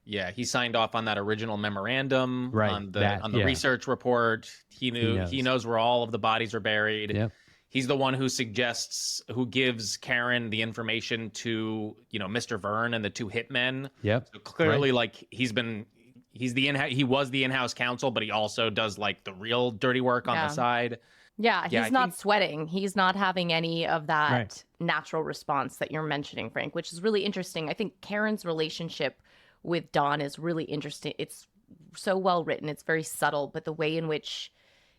Yeah, he signed off on that original memorandum, right, on the research report. He knows where all of the bodies are buried. Yep. He's the one who gives Karen the information to, Mr. Verne and the two hitmen. Yep. So clearly, like, he was the in-house counsel, but he also does like the real dirty work on the side. Yeah, Yeah, he's I not think- sweating. He's not having any of that Right. natural response that you're mentioning, Frank, which is really interesting. I think Karen's relationship with Dawn is really interesting. It's so well written. It's very subtle, but the way in which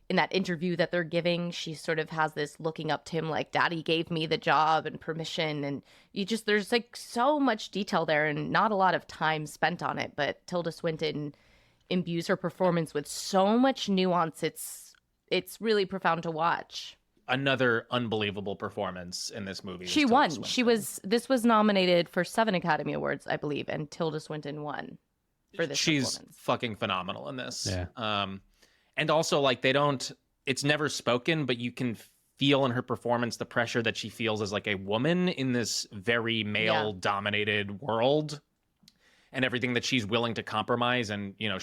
in that interview that they're giving, she sort of has this looking up to him like, Daddy gave me the job and permission. And there's like so much detail there and not a lot of time spent on it. But Tilda Swinton imbues her performance with so much nuance. It's really profound to watch. Another unbelievable performance in this movie. She won. This was nominated for 7 Academy Awards, I believe, and Tilda Swinton won for this She's performance. fucking phenomenal in this. Yeah. And also, like, it's never spoken, but you can feel in her performance the pressure that she feels as like a woman in this very male-dominated world, and everything that she's willing to compromise. And, you know,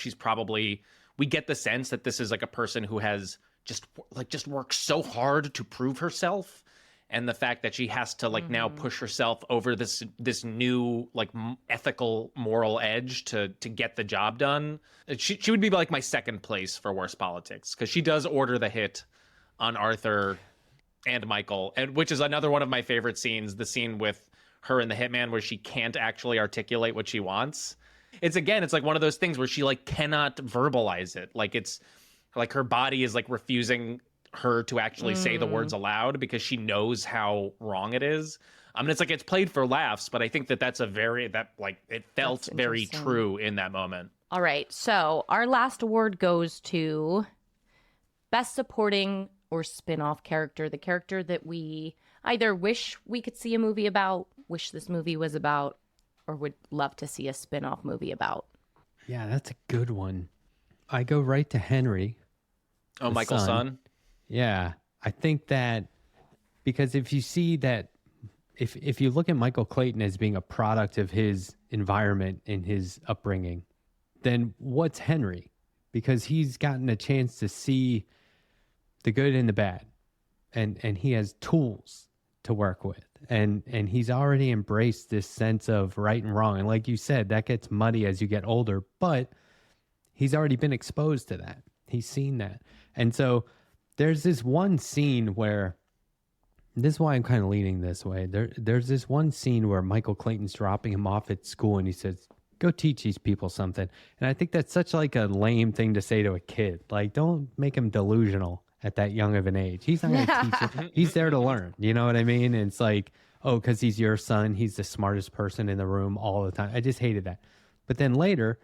we get the sense that this is like a person who has just worked so hard to prove herself. And the fact that she has to like now push herself over this new like ethical moral edge to get the job done. She would be like my second place for worst politics, because she does order the hit on Arthur and Michael, and which is another one of my favorite scenes, the scene with her and the hitman where she can't actually articulate what she wants. It's like one of those things where she like cannot verbalize it. Like it's like her body is like refusing her to actually say the words aloud because she knows how wrong it is. I mean, it's played for laughs, but I think it felt very true in that moment. All right. So our last award goes to Best Supporting or Spin-off Character, the character that we either wish we could see a movie about, wish this movie was about, or would love to see a spin-off movie about. Yeah, that's a good one. I go right to Henry. Oh, Michael's son? Yeah, I think that because if you see that, if you look at Michael Clayton as being a product of his environment and his upbringing, then what's Henry? Because he's gotten a chance to see the good and the bad, and he has tools to work with, and he's already embraced this sense of right and wrong. And like you said, that gets muddy as you get older, but he's already been exposed to that. He's seen that, and so there's this one scene where, this is why I'm kind of leaning this way. There's this one scene where Michael Clayton's dropping him off at school, and he says, "Go teach these people something." And I think that's such like a lame thing to say to a kid. Like, don't make him delusional at that young of an age. He's not going to teach him. He's there to learn. You know what I mean? And it's like, oh, because he's your son, he's the smartest person in the room all the time. I just hated that. But then later,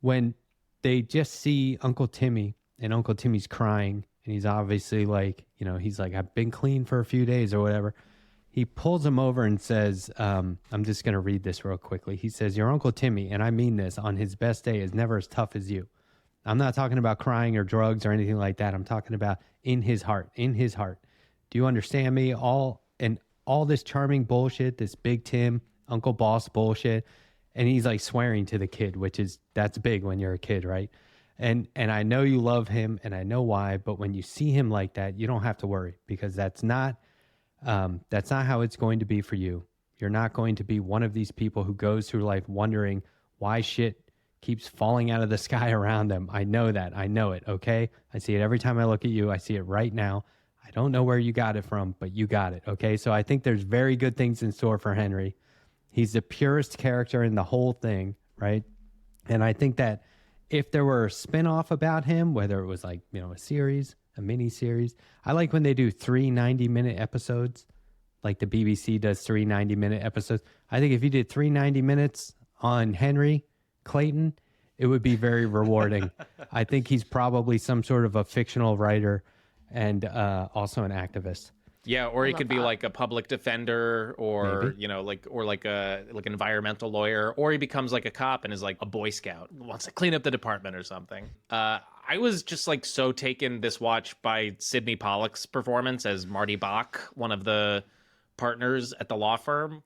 when they just see Uncle Timmy, and Uncle Timmy's crying, and he's obviously like, you know, he's like, I've been clean for a few days or whatever. He pulls him over and says, I'm just going to read this real quickly. He says, your Uncle Timmy, and I mean this, on his best day is never as tough as you. I'm not talking about crying or drugs or anything like that. I'm talking about in his heart, in his heart. Do you understand me? All this charming bullshit, this Big Tim, Uncle Boss bullshit. And he's like swearing to the kid, that's big when you're a kid, right? And I know you love him, and I know why, but when you see him like that, you don't have to worry, because that's not how it's going to be for you. You're not going to be one of these people who goes through life wondering why shit keeps falling out of the sky around them. I know that. I know it, okay? I see it every time I look at you. I see it right now. I don't know where you got it from, but you got it, okay? So I think there's very good things in store for Henry. He's the purest character in the whole thing, right? And I think that if there were a spin-off about him, whether it was like, you know, a series, a mini series, I like when they do 3 90-minute episodes, like the BBC does 3 90-minute episodes. I think if you did 3 90 minutes on Henry Clayton, it would be very rewarding. I think he's probably some sort of a fictional writer and also an activist. Yeah, or he could be that. like a public defender, or Maybe. you know, like an environmental lawyer, or he becomes like a cop and is like a Boy Scout, wants to clean up the department or something. I was just like so taken this watch by Sidney Pollack's performance as Marty Bach, one of the partners at the law firm.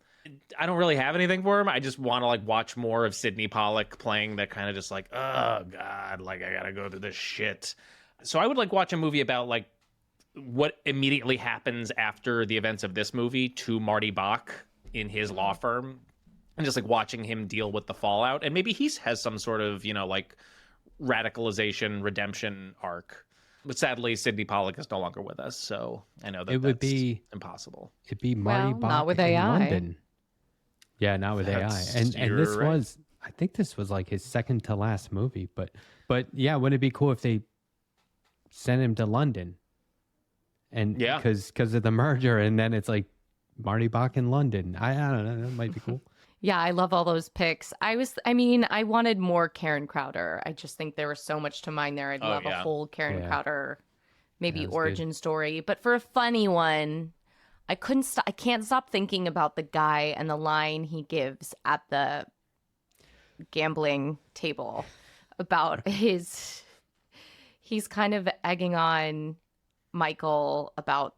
I don't really have anything for him. I just want to like watch more of Sidney Pollack playing that kind of just like, oh God, like I gotta go through this shit. So I would like watch a movie about like what immediately happens after the events of this movie to Marty Bach in his law firm, and just like watching him deal with the fallout. And maybe he has some sort of, you know, like radicalization, redemption arc. But sadly, Sidney Pollack is no longer with us, so I know that It would that's be impossible. It'd be Marty Well, Bach not with in AI. London. Yeah, not with That's- AI. And you're this right. was, I think this was like his second to last movie. But yeah, wouldn't it be cool if they sent him to London? And Yeah. because of the merger, and then it's like Marty Bach in London. I don't know. That might be cool. Yeah, I love all those picks. I wanted more Karen Crowder. I just think there was so much to mine there. I'd Oh, love yeah. a whole Karen Yeah. Crowder, maybe Yeah, it was origin story. But for a funny one, I can't stop thinking about the guy and the line he gives at the gambling table about he's kind of egging on Michael about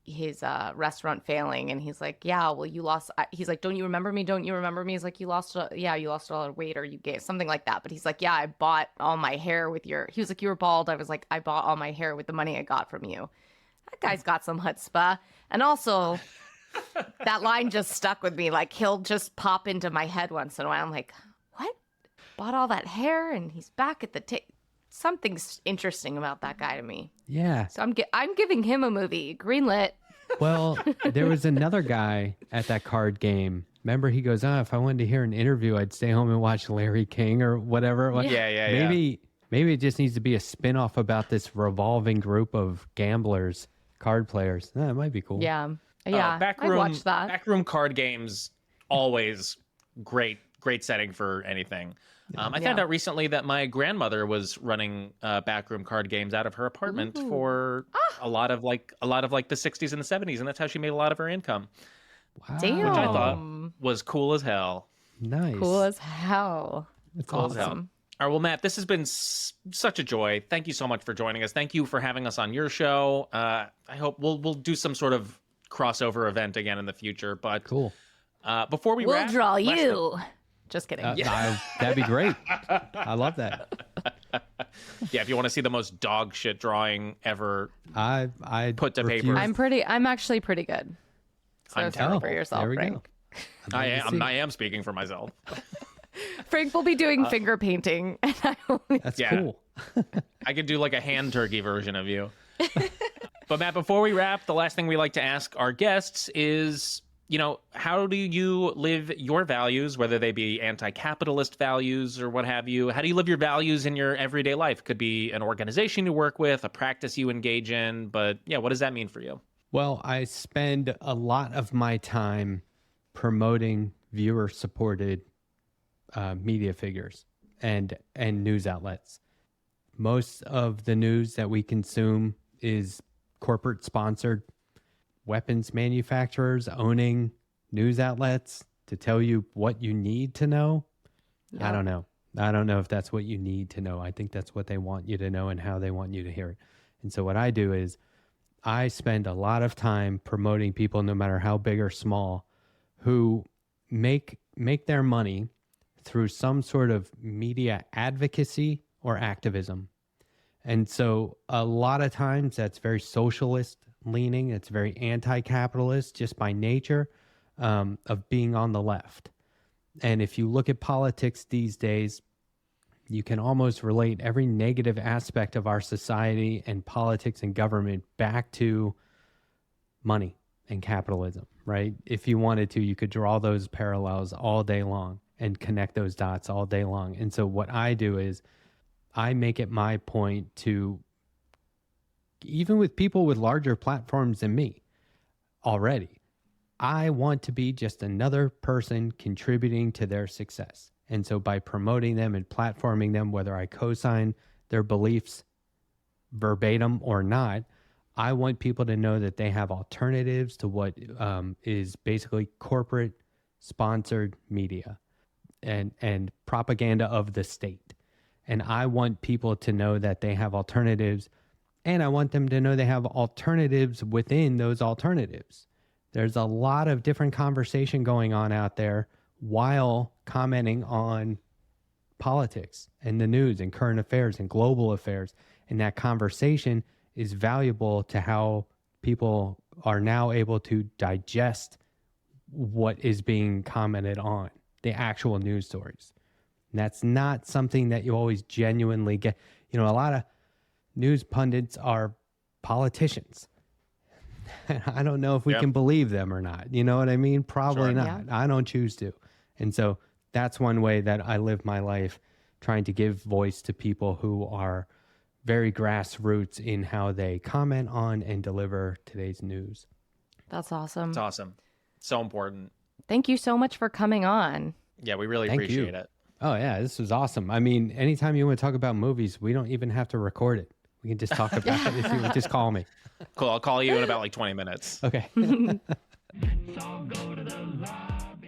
his restaurant failing, and he's like, yeah, well, you lost. He's like, don't you remember me? He's like, you lost a lot of weight, or you gave something like that. But he's like, yeah, I bought all my hair with your. He was like, you were bald. I was like, I bought all my hair with the money I got from you. That guy's got some chutzpah, and also that line just stuck with me. Like, he'll just pop into my head once in a while. I'm like, what? Bought all that hair, and he's back at the table. Something's interesting about that guy to me. Yeah. So I'm giving him a movie. Greenlit. Well, there was another guy at that card game. Remember, he goes, if I wanted to hear an interview, I'd stay home and watch Larry King or whatever. Yeah. Maybe it just needs to be a spin-off about this revolving group of gamblers, card players. That might be cool. Yeah. Yeah. I watched that. Backroom card games, always great setting for anything. I found out recently that my grandmother was running backroom card games out of her apartment for a lot of like the 60s and the 70s, and that's how she made a lot of her income. Wow. Damn. Which I thought was cool as hell. Nice. Cool as hell. That's Cool as hell. awesome. All right, well, Matt, this has been such a joy. Thank you so much for joining us. Thank you for having us on your show. I hope we'll do some sort of crossover event again in the future. But Cool. Before we We'll wrap, draw last you. Just kidding. That'd be great. I love that. yeah, if you want to see the most dog shit drawing ever, I put to paper. refuse- I'm actually pretty good. So I'm speak terrible. for yourself, There we Frank. go. I am speaking for myself. Frank will be doing finger painting, and I will. That's Yeah. cool. I could do like a hand turkey version of you. But Matt, before we wrap, the last thing we like to ask our guests is, how do you live your values, whether they be anti-capitalist values or what have you? How do you live your values in your everyday life? Could be an organization you work with, a practice you engage in, but yeah, what does that mean for you? Well, I spend a lot of my time promoting viewer-supported media figures and news outlets. Most of the news that we consume is corporate-sponsored. Weapons manufacturers owning news outlets to tell you what you need to know. Yeah. I don't know. I don't know if that's what you need to know. I think that's what they want you to know and how they want you to hear it. And so what I do is I spend a lot of time promoting people, no matter how big or small, who make their money through some sort of media advocacy or activism. And so a lot of times that's very socialist leaning. It's very anti-capitalist just by nature of being on the left. And if you look at politics these days, you can almost relate every negative aspect of our society and politics and government back to money and capitalism, right? If you wanted to, you could draw those parallels all day long and connect those dots all day long. And so what I do is I make it my point to, even with people with larger platforms than me already, I want to be just another person contributing to their success. And so by promoting them and platforming them, whether I co-sign their beliefs verbatim or not, I want people to know that they have alternatives to what is basically corporate sponsored media and propaganda of the state. And I want people to know that they have alternatives, and I want them to know they have alternatives within those alternatives. There's a lot of different conversation going on out there while commenting on politics and the news and current affairs and global affairs. And that conversation is valuable to how people are now able to digest what is being commented on, the actual news stories. And that's not something that you always genuinely get. A lot of news pundits are politicians. I don't know if we can believe them or not. You know what I mean? Probably not. Yeah. I don't choose to. And so that's one way that I live my life, trying to give voice to people who are very grassroots in how they comment on and deliver today's news. That's awesome. It's awesome. So important. Thank you so much for coming on. Yeah, we really appreciate it. Oh, yeah, this was awesome. I mean, anytime you want to talk about movies, we don't even have to record it. We can just talk about it if you would just call me. Cool. I'll call you in about like 20 minutes. Okay.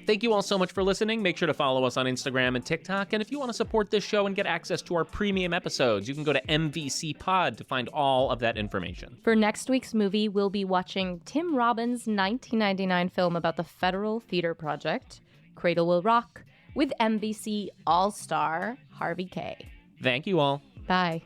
Thank you all so much for listening. Make sure to follow us on Instagram and TikTok. And if you want to support this show and get access to our premium episodes, you can go to MVC Pod to find all of that information. For next week's movie, we'll be watching Tim Robbins' 1999 film about the Federal Theater Project, Cradle Will Rock, with MVC All-Star Harvey K. Thank you all. Bye.